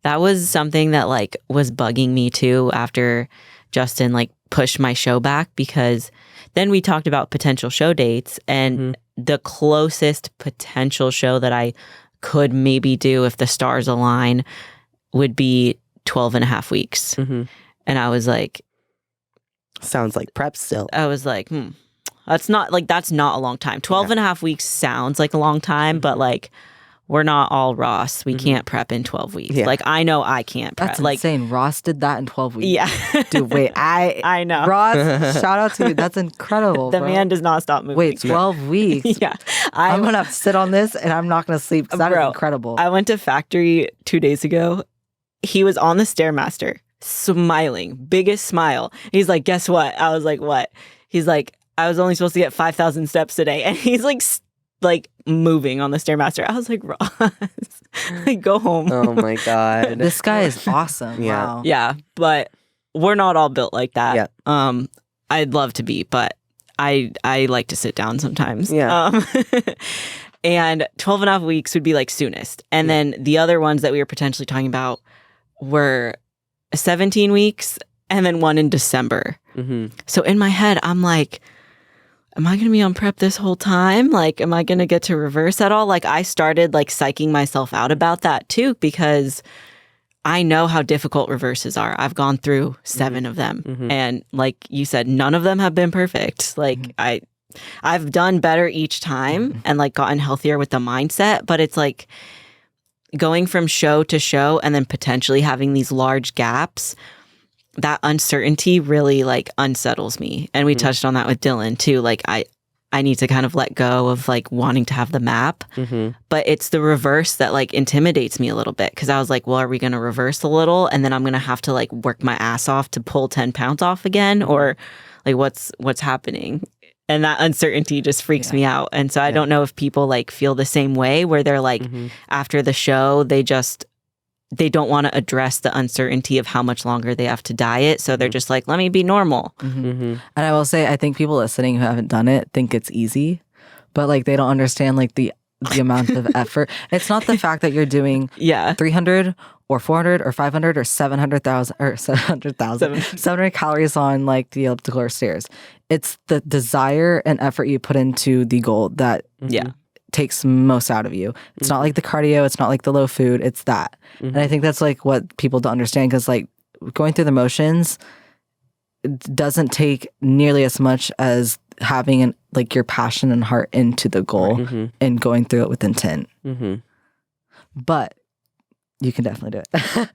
S1: That was something that like was bugging me too after Justin like pushed my show back, because then we talked about potential show dates, and the closest potential show that I could maybe do if the stars align would be 12 and a half weeks.
S3: Mm-hmm.
S1: And I was like,
S3: sounds like prep still.
S1: I was like, that's not a long time. 12 and a half weeks sounds like a long time, but like, we're not all Ross. We can't prep in 12 weeks.
S3: Yeah.
S1: Like, I know I can't prep.
S2: That's
S1: like,
S2: insane. Ross did that in 12 weeks.
S1: yeah.
S2: Dude, wait,
S1: I know.
S2: Ross, shout out to you. That's incredible,
S1: The
S2: bro.
S1: man does not stop moving.
S2: Wait, 12 weeks?
S1: Yeah.
S2: I'm going to have to sit on this and I'm not going to sleep, because that is incredible.
S1: I went to Factory 2 days ago. He was on the Stairmaster, smiling, biggest smile. He's like, guess what? I was like, what? He's like, I was only supposed to get 5,000 steps today. And he's like moving on the Stairmaster. I was like, Ross, like, go home.
S3: Oh my God.
S2: This guy is awesome.
S3: Yeah.
S2: Wow.
S1: Yeah, but we're not all built like that.
S3: Yeah.
S1: I'd love to be, but I like to sit down sometimes.
S3: Yeah.
S1: And 12 and a half weeks would be like soonest. And then the other ones that we were potentially talking about were 17 weeks and then one in December.
S3: Mm-hmm.
S1: So in my head, I'm like, am I going to be on prep this whole time? Like, am I going to get to reverse at all? Like, I started like psyching myself out about that too, because I know how difficult reverses are. I've gone through 7 of them.
S3: Mm-hmm.
S1: And like you said, none of them have been perfect. Like I've done better each time and like gotten healthier with the mindset, but it's like going from show to show and then potentially having these large gaps. That uncertainty really like unsettles me. And we touched on that with Dylan too. Like I need to kind of let go of like wanting to have the map, but it's the reverse that like intimidates me a little bit. Cause I was like, well, are we going to reverse a little? And then I'm going to have to like work my ass off to pull 10 pounds off again, or like what's happening? And that uncertainty just freaks me out. And so I don't know if people like feel the same way, where they're like, after the show, they don't want to address the uncertainty of how much longer they have to diet. So they're just like, let me be normal.
S2: And I will say, I think people listening who haven't done it think it's easy, but like they don't understand like the amount of effort. It's not the fact that you're doing 300 or 400 or 500 or 700 calories on like the elliptical stairs. It's the desire and effort you put into the goal that takes most out of you. It's not like the cardio, it's not like the low food, it's that. And I think that's like what people don't understand, because like going through the motions doesn't take nearly as much as having like your passion and heart into the goal and going through it with intent. But you can definitely do it.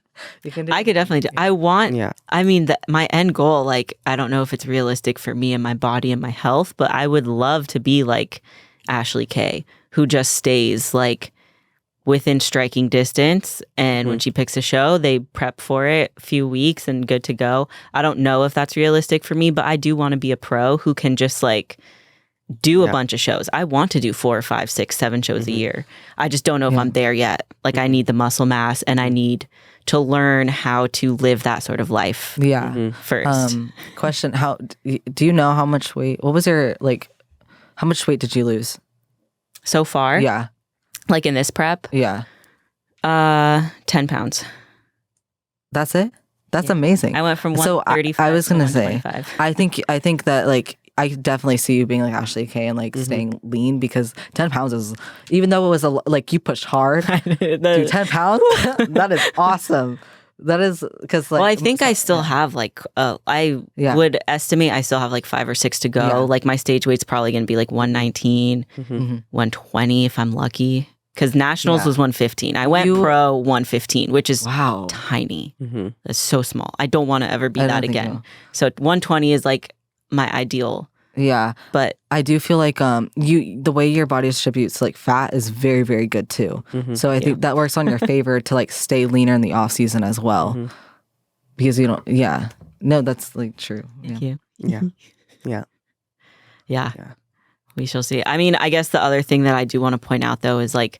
S1: I could definitely do. I mean, my end goal, like, I don't know if it's realistic for me and my body and my health, but I would love to be like Ashley Kay, who just stays like within striking distance. And when she picks a show, they prep for it a few weeks and good to go. I don't know if that's realistic for me, but I do want to be a pro who can just like do a bunch of shows. I want to do 4, 5, 6, 7 shows a year. I just don't know if I'm there yet. Like I need the muscle mass and I need to learn how to live that sort of life first.
S2: Question, how do you know how much weight, what was your like, how much weight did you lose?
S1: So far?
S2: Yeah.
S1: Like in this prep?
S2: Yeah.
S1: 10 pounds.
S2: That's it? That's amazing.
S1: I went from 135
S2: I was
S1: to
S2: gonna say,
S1: 125.
S2: I think that like I definitely see you being like Ashley Kay and like staying lean, because 10 pounds is, even though it was like you pushed hard, dude, 10 pounds? That is awesome. That is because like.
S1: Well, I think I still have like, I would estimate I still have like 5 or 6 to go.
S2: Yeah.
S1: Like my stage weight's probably going to be like 119, 120 if I'm lucky. Because nationals was 115. I went pro 115, which is tiny. That's so small. I don't want to ever be that again. So 120 is like my ideal.
S2: Yeah,
S1: but
S2: I do feel like the way your body distributes like fat is very, very good too. So I think that works on your favor to like stay leaner in the off season as well, because you don't. Yeah, no, that's like true.
S1: Thank you.
S3: Yeah.
S1: We shall see. I mean, I guess the other thing that I do want to point out though is like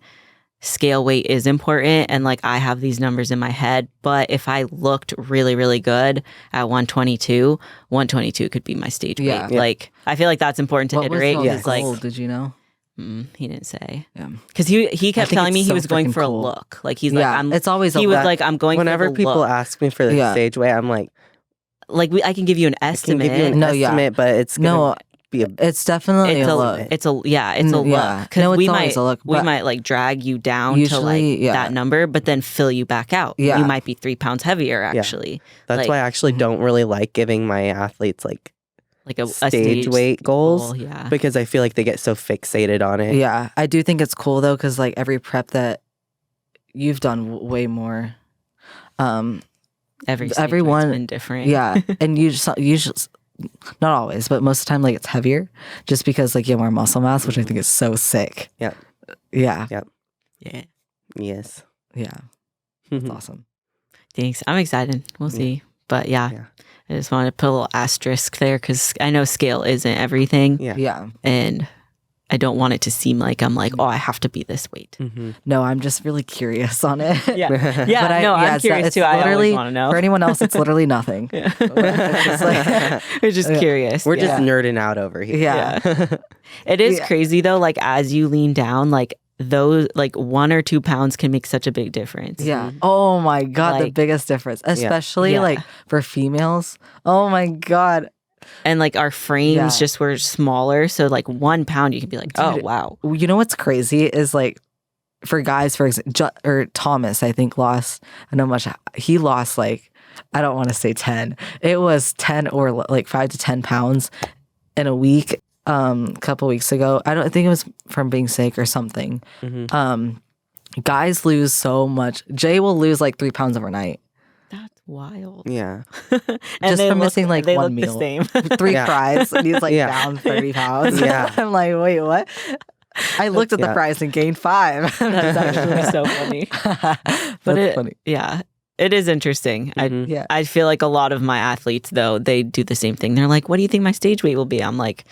S1: scale weight is important and like I have these numbers in my head, but if I looked really, really good at 122 could be my stage
S2: Yeah.
S1: weight. Like I feel like that's important to
S2: What was
S1: iterate
S2: the
S1: because
S2: goal?
S1: like
S2: Did you know?
S1: he didn't say.
S2: Yeah.
S1: Because he kept
S2: think
S1: telling me
S2: it's
S1: he
S2: so
S1: was going
S2: freaking
S1: for
S2: cool.
S1: a look. Like he's
S2: Yeah,
S1: like I'm.
S2: it's always
S1: He
S2: a
S1: was
S2: that-
S1: like I'm going.
S3: Whenever
S1: for the
S3: people
S1: look.
S3: ask me for the
S2: Yeah.
S3: stage weight, I'm like,
S1: Like I can give you an
S3: I can
S1: estimate.
S3: give you an
S2: No, yeah.
S3: estimate, but it's gonna
S2: No,
S3: be a
S2: it's definitely
S1: it's
S2: a
S1: a
S2: look.
S1: it's a yeah it's a look
S2: Yeah.
S1: because
S2: No, it's
S1: we
S2: always
S1: might
S2: a look,
S1: we
S2: but
S1: might like drag you down to
S2: usually,
S1: like
S2: yeah.
S1: that number but then fill you back out.
S2: Yeah.
S1: You might be 3 pounds heavier actually.
S3: That's
S1: like,
S3: why I actually don't really like giving my athletes like
S1: like a
S3: stage weight goals
S1: goal, yeah.
S3: because I feel like they get so fixated on it.
S2: Yeah, I do think it's cool though, because like every prep that you've done way more.
S1: Every stage
S2: everyone-
S1: weight's been different.
S2: Yeah, and you just not always, but most of the time like it's heavier, just because like you have more muscle mass, which I think is so sick.
S3: Yeah.
S2: Yeah.
S1: Yeah.
S3: Yes.
S2: Yeah. It's awesome.
S1: Thanks. I'm excited. We'll see. But yeah,
S3: Yeah.
S1: I just wanted to put a little asterisk there because I know scale isn't everything.
S3: Yeah.
S2: Yeah.
S1: And I don't want it to seem like I'm like, oh, I have to be this weight.
S3: Mm-hmm.
S2: No, I'm just really curious on it.
S1: Yeah.
S2: But
S1: I'm curious
S2: it's
S1: too. I always
S2: literally
S1: want to know.
S2: for anyone else, it's literally nothing.
S1: Yeah.
S2: It's just like-
S1: We're just curious.
S3: We're
S1: yeah.
S3: just nerding out over here.
S2: Yeah.
S1: It is
S2: Yeah.
S1: crazy though. Like as you lean down, like those like 1 or 2 pounds can make such a big difference.
S2: Yeah. Oh my God, the
S1: Like-
S2: biggest difference, especially
S1: Yeah.
S2: like for females. Oh my God.
S1: And like our frames
S2: Yeah.
S1: just were smaller. So like 1 pound, you can be like, oh,
S2: Dude,
S1: wow.
S2: You know what's crazy is like for guys, for example, or Thomas, I think lost. I know much. He lost like I don't want to say 10. It was 10 or like 5 to 10 pounds in a week. A couple weeks ago. I don't think it was from being sick or something.
S3: Mm-hmm.
S2: Guys lose so much. Jay will lose like 3 pounds overnight.
S1: That's wild.
S3: Yeah.
S1: And
S2: Just
S1: they
S2: from
S1: look-
S2: missing, like,
S1: they
S2: one
S1: look
S2: meal.
S1: the same.
S2: 3
S3: Yeah.
S2: fries and he's like
S3: Yeah.
S2: down 30 pounds.
S3: Yeah.
S2: I'm like, wait, what? I looked at the
S3: Yeah.
S2: fries and gained 5.
S1: That's actually so funny.
S2: That's
S1: But
S2: funny.
S1: yeah, it is interesting.
S3: Mhm.
S2: Yeah.
S1: I feel like a lot of my athletes, though, they do the same thing. They're like, what do you think my stage weight will be? I'm like,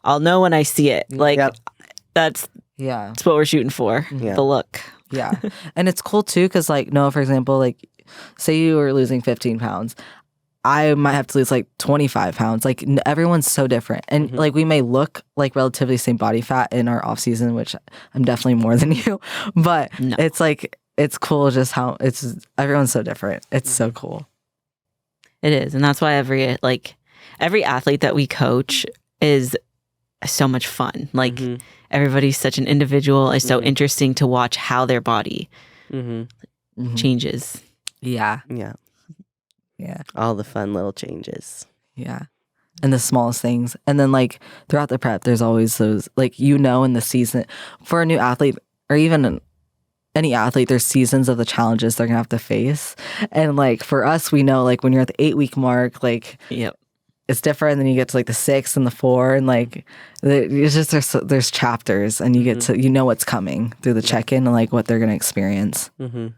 S1: I'll know when I see it. Like,
S3: Yep.
S1: that's
S2: Yeah.
S1: what we're shooting for.
S3: Yeah.
S1: The look.
S2: Yeah. And it's cool too, because like, no, for example, like say you were losing 15 pounds. I might have to lose like 25 pounds. Like everyone's so different. And like we may look like relatively same body fat in our off season, which I'm definitely more than you. But
S1: No.
S2: it's like, it's cool just how everyone's so different. It's so cool.
S1: It is. And that's why every athlete that we coach is so much fun. Like,
S3: Mhm.
S1: everybody's such an individual. It's so
S3: Mhm.
S1: interesting to watch how their body
S3: Mhm.
S2: Mhm.
S1: changes.
S2: Yeah.
S3: Yeah.
S2: Yeah.
S3: All the fun little changes.
S2: Yeah. And the smallest things. And then like throughout the prep, there's always those, like, in the season for a new athlete or even any athlete, there's seasons of the challenges they're going to have to face. And like for us, we know like when you're at the 8-week mark, like
S1: Yep.
S2: it's different. And then you get to like the 6 and the 4 and like it's just there's chapters and you get to, what's coming through the check-in and like what they're going to experience.
S3: Mm-hmm.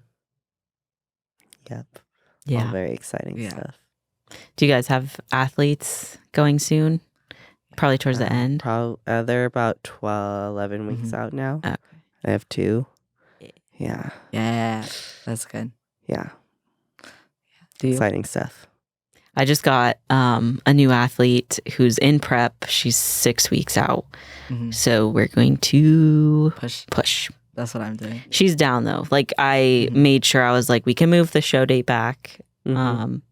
S3: Yep. All
S1: Yeah.
S3: very exciting
S2: Yeah.
S3: stuff.
S1: Do you guys have athletes going soon? Probably towards the end.
S3: They're about 12, 11 weeks out now.
S1: Okay.
S3: I have 2. Yeah.
S2: Yeah. That's good.
S3: Yeah.
S2: Do you?
S3: Exciting stuff.
S1: I just got a new athlete who's in prep. She's 6 weeks out.
S2: Mhm.
S1: So we're going to
S2: Push.
S1: push.
S2: That's what I'm doing.
S1: She's down though. Like I made sure I was like, we can move the show date back.
S3: Mhm.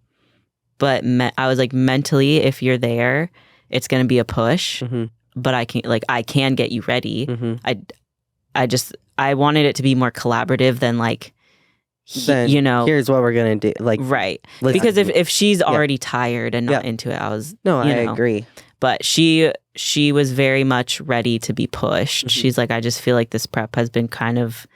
S1: But I was like, mentally, if you're there, it's going to be a push.
S3: Mhm.
S1: But I can get you ready.
S3: Mhm.
S1: I wanted it to be more collaborative than like,
S3: Then here's what we're gonna do. Like,
S1: right.
S3: let's-
S1: Because if she's already tired and not
S3: Yeah.
S1: into it, I was
S3: no, I
S1: know.
S3: agree.
S1: But she was very much ready to be pushed.
S3: Mhm.
S1: She's like, I just feel like this prep has been kind of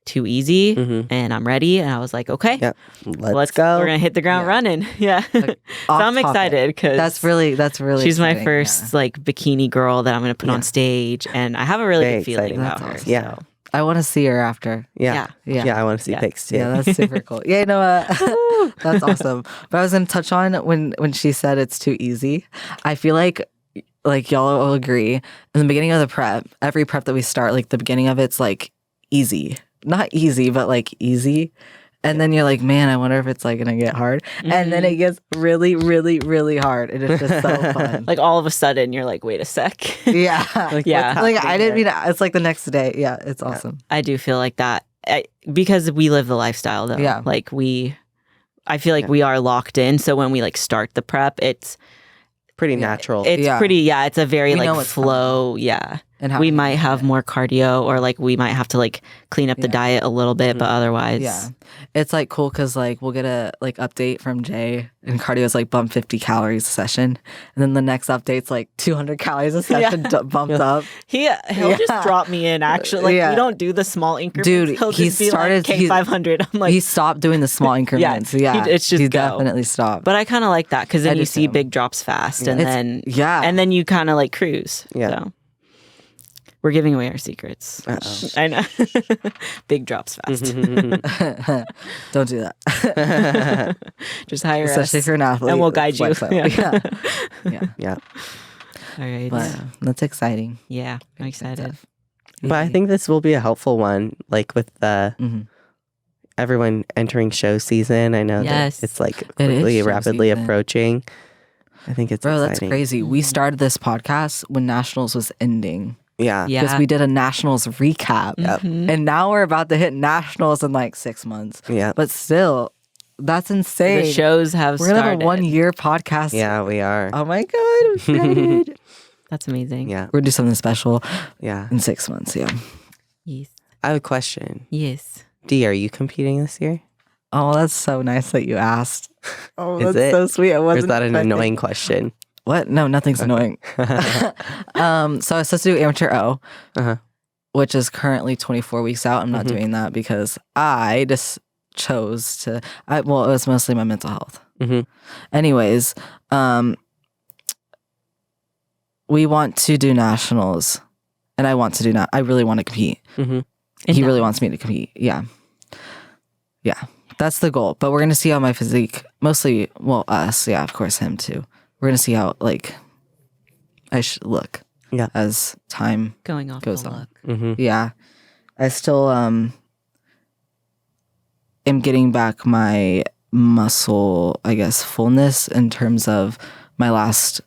S1: too easy
S3: Mhm.
S1: and I'm ready. And I was like, okay,
S3: Yep. Let's go.
S1: We're going to hit the ground
S2: Yeah.
S1: running. Yeah. So
S2: Off
S1: I'm
S2: topic.
S1: excited because
S2: That's really
S1: she's my
S2: exciting,
S1: first like bikini girl that I'm going to put on
S3: Yeah.
S1: stage. And I have a really
S3: Very
S1: good feeling
S3: exciting.
S1: about
S2: That's
S1: her.
S2: awesome.
S3: Yeah.
S1: So,
S2: I want to see her after.
S3: Yeah.
S1: Yeah.
S2: Yeah.
S3: I want to see
S1: Yeah.
S3: pics too.
S2: Yeah, that's super cool. Yeah, that's awesome. But I was gonna touch on when she said it's too easy. I feel like y'all will agree. In the beginning of the prep, every prep that we start, like the beginning of it's like easy. not easy, but like easy. And then you're like, man, I wonder if it's like gonna get hard. And then it gets really, really, really hard. And it's just so fun.
S1: Like all of a sudden you're like, wait a sec.
S2: Yeah.
S1: Yeah.
S2: Like I didn't mean to, it's like the next day. Yeah, it's awesome.
S1: I do feel like that because we live the lifestyle though.
S2: Yeah.
S1: Like I feel like we are locked in. So when we like start the prep, it's
S3: pretty natural.
S1: It's pretty, it's a very
S2: We know
S1: like
S2: what's
S1: flow. Yeah.
S2: And how
S1: We might have more cardio or like we might have to like clean up the diet a little bit, but otherwise.
S2: Yeah. It's like cool because like we'll get a like update from Jay and cardio's like bump 50 calories a session. And then the next update's like 200 calories a session bumped up.
S1: He'll just drop me in actually. Like we don't do the small increments.
S2: Dude,
S1: he'll
S2: he
S1: just be
S2: started
S1: like, K500. I'm like,
S2: he stopped doing the small increments.
S1: it's just
S2: he
S1: go.
S2: definitely stopped.
S1: But I kind of like that because then
S2: I
S1: you
S2: do
S1: see
S2: too.
S1: big drops fast and then you kind of like cruise.
S3: Yeah.
S1: So. We're giving away our secrets.
S3: Uh-oh.
S1: I know. Big drops fast.
S2: Don't do that.
S1: Just hire
S2: Especially
S1: us.
S2: if you're an athlete.
S1: And we'll guide you.
S2: Yeah.
S1: All right.
S2: But that's exciting.
S1: Yeah, I'm excited.
S3: But I think this will be a helpful one, like with everyone entering show season. I know that it's like quickly, rapidly approaching. I think it's exciting.
S2: That's crazy. We started this podcast when Nationals was ending.
S3: Yeah.
S2: Because we did a Nationals recap. And now we're about to hit Nationals in like 6 months.
S3: Yeah.
S2: But still, that's insane.
S1: The shows have
S2: We're going to have a 1-year podcast.
S3: Yeah, we are.
S2: Oh my God, I'm excited.
S1: That's amazing.
S3: Yeah.
S2: We're going to do something special
S3: Yeah.
S2: in 6 months. Yeah.
S1: Yes.
S3: I have a question.
S1: Yes.
S3: Dee, are you competing this year?
S2: Oh, that's so nice that you asked. Oh,
S3: Is
S2: that's
S3: it?
S2: so sweet. I
S3: Or
S2: wasn't
S3: is that an
S2: expecting-
S3: annoying question?
S2: What? No, nothing's annoying. So I was supposed to do amateur O, which is currently 24 weeks out. I'm not doing that because I just chose to. It was mostly my mental health. Anyways, we want to do nationals, and I want to do I really want to compete. He really wants me to compete. Yeah. That's the goal. But we're gonna see how my physique, mostly, us. Yeah, of course, him too. We're gonna see how I should look.
S3: Yeah.
S2: As time
S1: Going off
S2: goes
S1: the
S2: on.
S1: look.
S2: Yeah. I still am getting back my muscle, I guess, fullness in terms of my last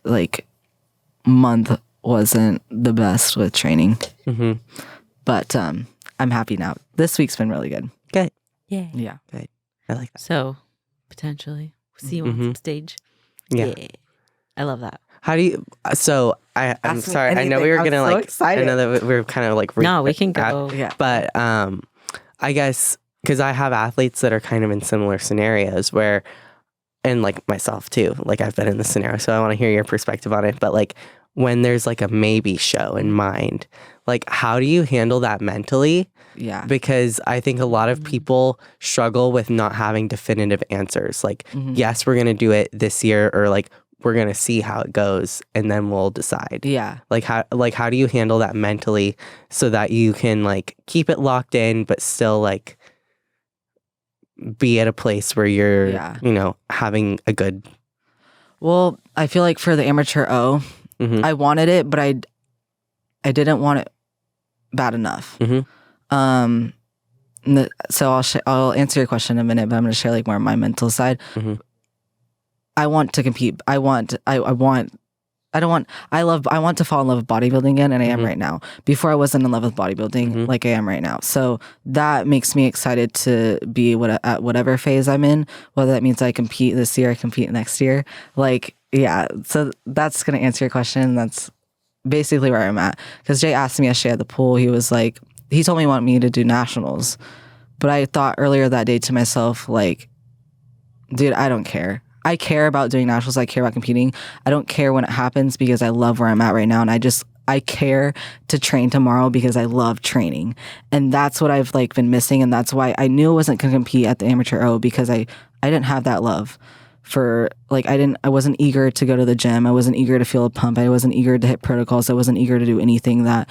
S2: month wasn't the best with training. But I'm happy now. This week's been really good.
S3: Good.
S1: Yeah.
S2: Yeah.
S3: Good. I like that.
S1: So, potentially, see you on some stage.
S3: Yeah.
S1: I love that.
S3: How do you? So I'm
S2: Ask me
S3: sorry. I know we were
S2: anything.
S3: gonna
S2: I'm so
S3: I
S2: excited.
S3: know that we were kind of like.
S1: No, we can go.
S2: Yeah.
S3: But I guess because I have athletes that are kind of in similar scenarios where, and like myself too. Like I've been in this scenario, so I want to hear your perspective on it. But like when there's like a maybe show in mind, like how do you handle that mentally?
S2: Yeah.
S3: Because I think a lot of people struggle with not having definitive answers. Like, yes, we're going to do it this year, or like, we're going to see how it goes and then we'll decide.
S2: Yeah.
S3: Like how do you handle that mentally so that you can like keep it locked in, but still like be at a place where you're, having a good.
S2: Well, I feel like for the amateur O, I wanted it, but I didn't want it bad enough. So I'll answer your question in a minute, but I'm going to share like more of my mental side. I want to compete. I want to fall in love with bodybuilding again, and I am right now. Before I wasn't in love with bodybuilding like I am right now. So that makes me excited to be at whatever phase I'm in, whether that means I compete this year, I compete next year. So that's going to answer your question. That's basically where I'm at. Because Jay asked me yesterday at the pool, he was like, he told me he wanted me to do nationals. But I thought earlier that day to myself, like, dude, I don't care. I care about doing nationals. I care about competing. I don't care when it happens because I love where I'm at right now. And I care to train tomorrow because I love training. And that's what I've been missing. And that's why I knew I wasn't going to compete at the amateur O, because I didn't have that love for I wasn't eager to go to the gym. I wasn't eager to feel a pump. I wasn't eager to hit protocols. I wasn't eager to do anything that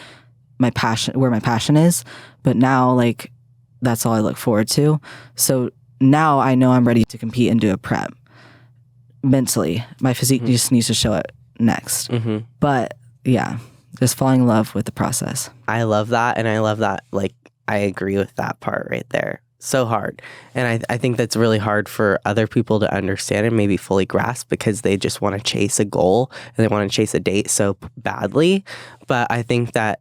S2: where my passion is. But now that's all I look forward to. So now I know I'm ready to compete and do a prep. Mentally, my physique just needs to show it next. But yeah, just falling in love with the process.
S3: I love that. And I love that I agree with that part right there. So hard. And I think that's really hard for other people to understand and maybe fully grasp because they just want to chase a goal and they want to chase a date so badly. But I think that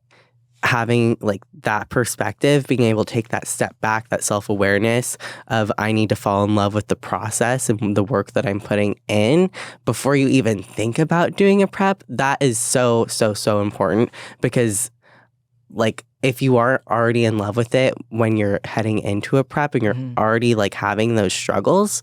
S3: having like that perspective, being able to take that step back, that self-awareness of I need to fall in love with the process and the work that I'm putting in before you even think about doing a prep, that is so, so, so important because like if you aren't already in love with it when you're heading into a prep and you're already like having those struggles,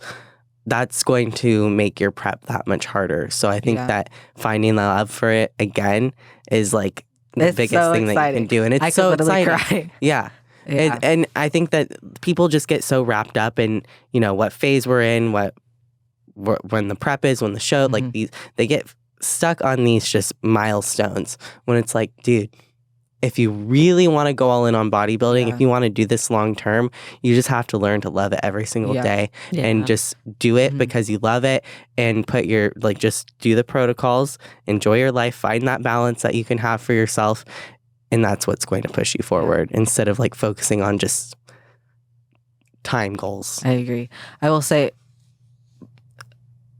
S3: that's going to make your prep that much harder. So I think that finding the love for it again is like the biggest thing that you can do. And it's so exciting. Cry. Yeah. And I think that people just get so wrapped up in, you know, what phase we're in, when the prep is, when the show, like they get stuck on these just milestones when it's like, dude, if you really want to go all in on bodybuilding, if you want to do this long term, you just have to learn to love it every single day and just do it because you love it and put your, like, just do the protocols, enjoy your life, find that balance that you can have for yourself. And that's what's going to push you forward instead of like focusing on just time goals.
S2: I agree. I will say,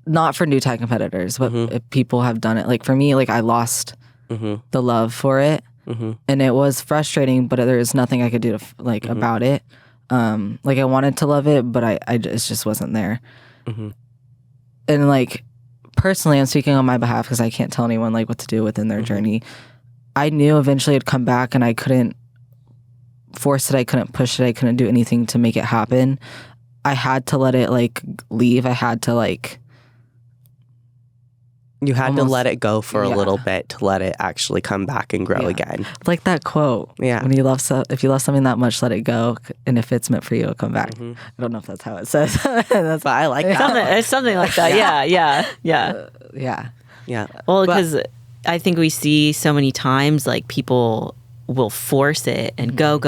S2: not for new time competitors, but if people have done it. Like for me, like I lost the love for it. And it was frustrating, but there was nothing I could do to about it. Like I wanted to love it, but it just wasn't there. And like personally, I'm speaking on my behalf because I can't tell anyone like what to do within their journey. I knew eventually it'd come back, and I couldn't force it. I couldn't push it. I couldn't do anything to make it happen. I had to let it like leave. I had to like.
S3: You had to let it go for a little bit to let it actually come back and grow again.
S2: Like that quote. Yeah. When you love if you love something that much, let it go, and if it's meant for you, it'll come back. I don't know if that's how it says.
S3: But I like that.
S1: It's something like that. Yeah. Well, because I think we see so many times like people will force it and go.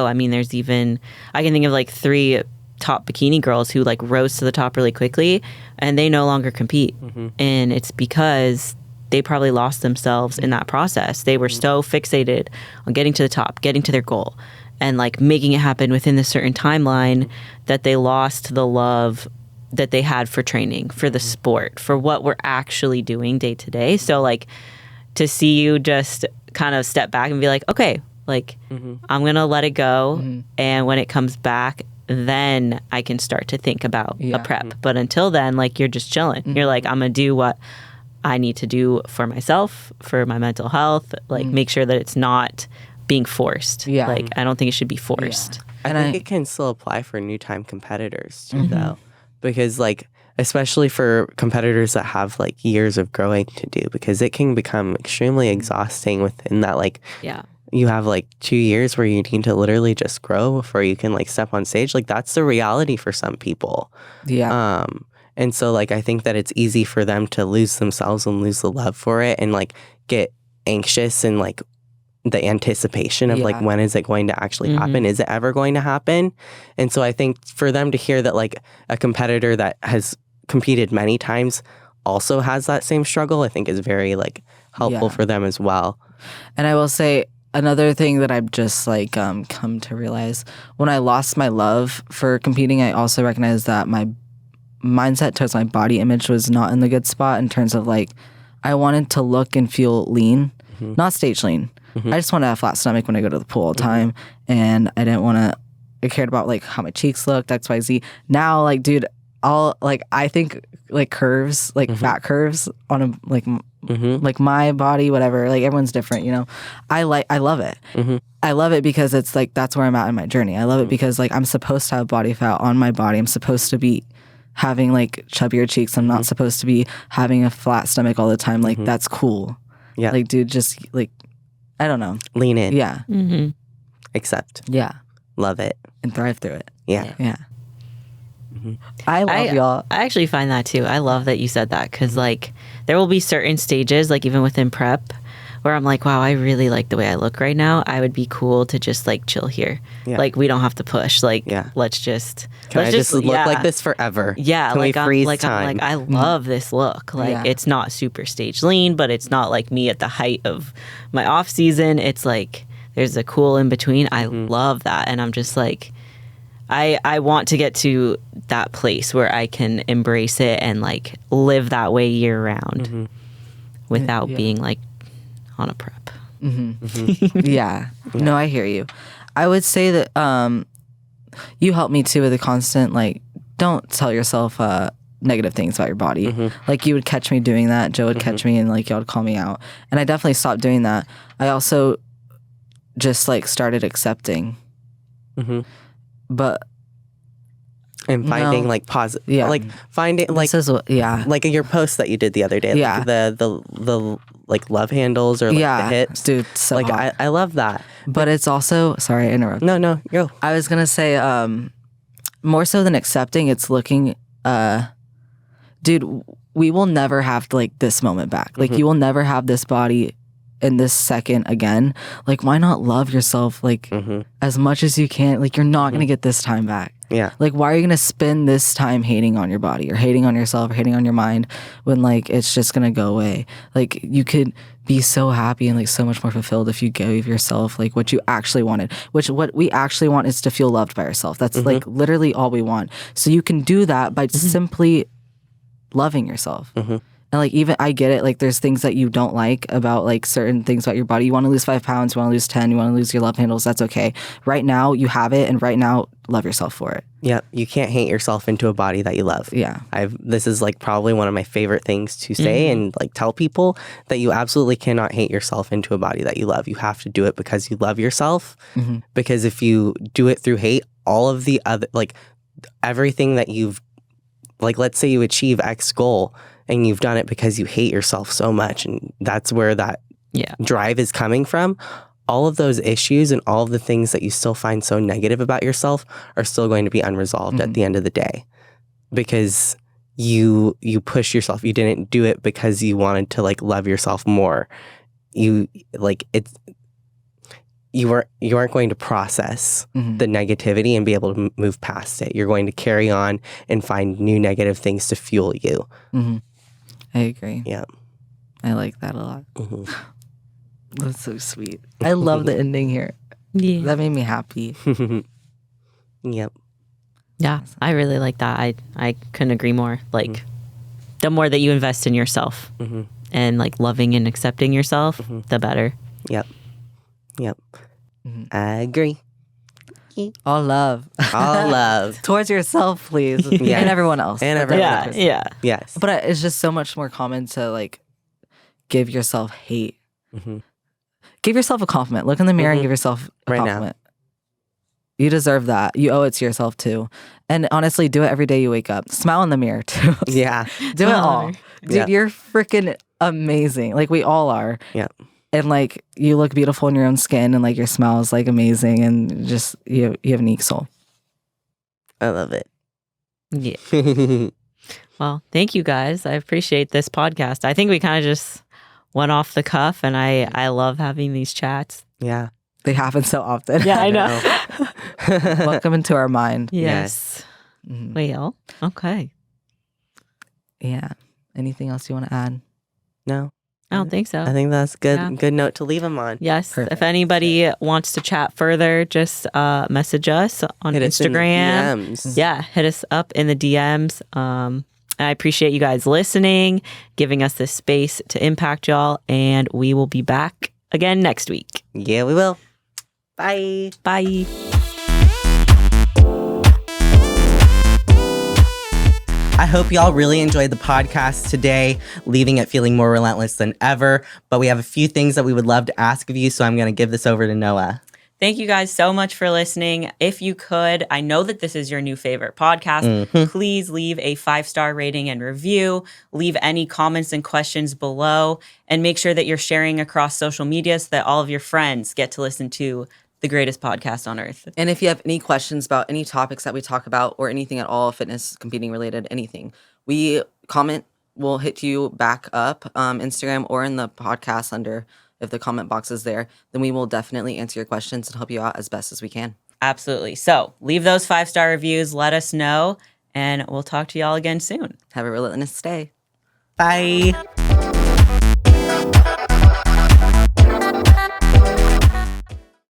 S1: I mean, there's even I can think of like 3 top bikini girls who like rose to the top really quickly and they no longer compete. And it's because they probably lost themselves in that process. They were so fixated on getting to the top, getting to their goal, and like making it happen within a certain timeline that they lost the love that they had for training, for the sport, for what we're actually doing day to day. So like to see you just kind of step back and be like, okay, like I'm going to let it go. And when it comes back, then I can start to think about a prep. But until then, like you're just chilling. You're like, I'm going to do what I need to do for myself, for my mental health, like make sure that it's not being forced. Like I don't think it should be forced.
S3: I think it can still apply for new time competitors too, though. Because like, especially for competitors that have like years of growing to do, because it can become extremely exhausting within that like you have like 2 years where you need to literally just grow before you can like step on stage. Like that's the reality for some people. And so like I think that it's easy for them to lose themselves and lose the love for it and like get anxious and like the anticipation of like when is it going to actually happen? Is it ever going to happen? And so I think for them to hear that like a competitor that has competed many times also has that same struggle, I think is very like helpful for them as well.
S2: And I will say another thing that I've just like come to realize, when I lost my love for competing, I also recognized that my mindset towards my body image was not in the good spot in terms of like I wanted to look and feel lean, not stage lean. I just wanted a flat stomach when I go to the pool all the time, and I didn't want to. I cared about like how my cheeks looked, XYZ. Now, like, dude, I think like curves, like fat curves on a like my body, whatever. Like everyone's different, you know. I love it. I love it because it's like that's where I'm at in my journey. I love it because like I'm supposed to have body fat on my body. I'm supposed to be having like chubbier cheeks. I'm not supposed to be having a flat stomach all the time. Like that's cool. Yeah. Like, dude, just like I don't know.
S3: Lean in.
S2: Yeah.
S3: Accept.
S2: Yeah.
S3: Love it.
S2: And thrive through it.
S3: Yeah.
S2: Yeah. I love y'all.
S1: I actually find that too. I love that you said that because like there will be certain stages, like even within prep, where I'm like, wow, I really like the way I look right now. I would be cool to just like chill here. Like we don't have to push. Like let's just
S3: look like this forever.
S1: Yeah,
S3: Can
S1: like
S3: we freeze
S1: I'm
S3: time?
S1: like I love this look. Like it's not super stage lean, but it's not like me at the height of my off season. It's like there's a cool in between. I love that. And I'm just like, I want to get to that place where I can embrace it and like live that way year round without being like on a prep.
S2: Yeah. No, I hear you. I would say that you help me too with the constant, like, don't tell yourself negative things about your body. Like, you would catch me doing that. Joe would catch me and like y'all would call me out. And I definitely stopped doing that. I also just like started accepting. But
S3: and finding like positive, like finding like
S2: this is what,
S3: like in your post that you did the other day, like the like love handles or like the hits,
S2: dude, so
S3: like
S2: hot.
S3: I love that.
S2: But it's also, sorry, I interrupted.
S3: No, go.
S2: I was gonna say, more so than accepting, it's looking, dude, we will never have like this moment back. Like, you will never have this body in this second again. Like, why not love yourself like as much as you can? Like, you're not gonna get this time back.
S3: Yeah.
S2: Like, why are you gonna spend this time hating on your body or hating on yourself or hating on your mind when like it's just gonna go away? Like, you could be so happy and like so much more fulfilled if you gave yourself like what you actually wanted. Which what we actually want is to feel loved by ourselves. That's like literally all we want. So you can do that by simply loving yourself. And like, even I get it, like there's things that you don't like about like certain things about your body. You want to lose 5 pounds, you want to lose 10, you want to lose your love handles, that's okay. Right now you have it, and right now love yourself for it.
S3: Yeah, you can't hate yourself into a body that you love.
S2: Yeah.
S3: This is like probably one of my favorite things to say and like tell people, that you absolutely cannot hate yourself into a body that you love. You have to do it because you love yourself. Because if you do it through hate, all of the other, like everything that you've, like let's say you achieve X goal and you've done it because you hate yourself so much, and that's where that drive is coming from. All of those issues and all of the things that you still find so negative about yourself are still going to be unresolved at the end of the day, because you push yourself. You didn't do it because you wanted to like love yourself more. You like it's you aren't going to process the negativity and be able to move past it. You're going to carry on and find new negative things to fuel you.
S2: I agree.
S3: Yeah.
S2: I like that a lot. That's so sweet. I love the ending here.
S1: Yeah.
S2: That made me happy.
S3: Yep.
S1: Yeah, I really like that. I couldn't agree more. Like, the more that you invest in yourself and like loving and accepting yourself, the better.
S3: Yep. I agree.
S2: All love.
S3: All love.
S2: Towards yourself, please.
S3: Yeah.
S2: And everyone else.
S3: And everyone
S2: else.
S1: Yeah.
S3: Yes.
S2: But it's just so much more common to like give yourself hate. Give yourself a compliment. Look in the mirror and give yourself a compliment. You deserve that. You owe it to yourself too. And honestly, do it every day you wake up. Smile in the mirror too.
S3: Yeah.
S2: Do it all. Dude, you're freaking amazing. Like, we all are.
S3: Yeah.
S2: And like, you look beautiful in your own skin, and like your smile is like amazing, and just you have a unique soul.
S3: I love it.
S1: Yeah. Well, thank you guys. I appreciate this podcast. I think we kind of just went off the cuff, and I love having these chats.
S3: Yeah.
S2: They happen so often.
S1: Yeah, I know.
S2: Welcome into our mind.
S1: Yes. Well, okay.
S2: Yeah. Anything else you want to add?
S3: No.
S1: I don't think so.
S3: I think that's good.
S1: Yeah.
S3: Good note to leave them on.
S1: Yes.
S2: Perfect.
S1: If anybody wants to chat further, just message us on
S3: Hit us in the
S1: Instagram.
S3: DMs.
S1: Yeah, hit us up in the DMs. I appreciate you guys listening, giving us this space to impact y'all, and we will be back again next week.
S3: Yeah, we will. Bye.
S1: Bye.
S3: I hope y'all really enjoyed the podcast today, leaving it feeling more relentless than ever. But we have a few things that we would love to ask of you, so I'm going to give this over to Noah.
S1: Thank you guys so much for listening. If you could, I know that this is your new favorite podcast. Please leave a 5-star rating and review. Leave any comments and questions below. And make sure that you're sharing across social media so that all of your friends get to listen to the greatest podcast on earth.
S2: And if you have any questions about any topics that we talk about, or anything at all, fitness, competing related, anything, we comment, we'll hit you back up, Instagram or in the podcast under, if the comment box is there, then we will definitely answer your questions and help you out as best as we can.
S1: Absolutely. So leave those 5-star reviews. Let us know, and we'll talk to y'all again soon.
S2: Have a relentless day.
S3: Bye.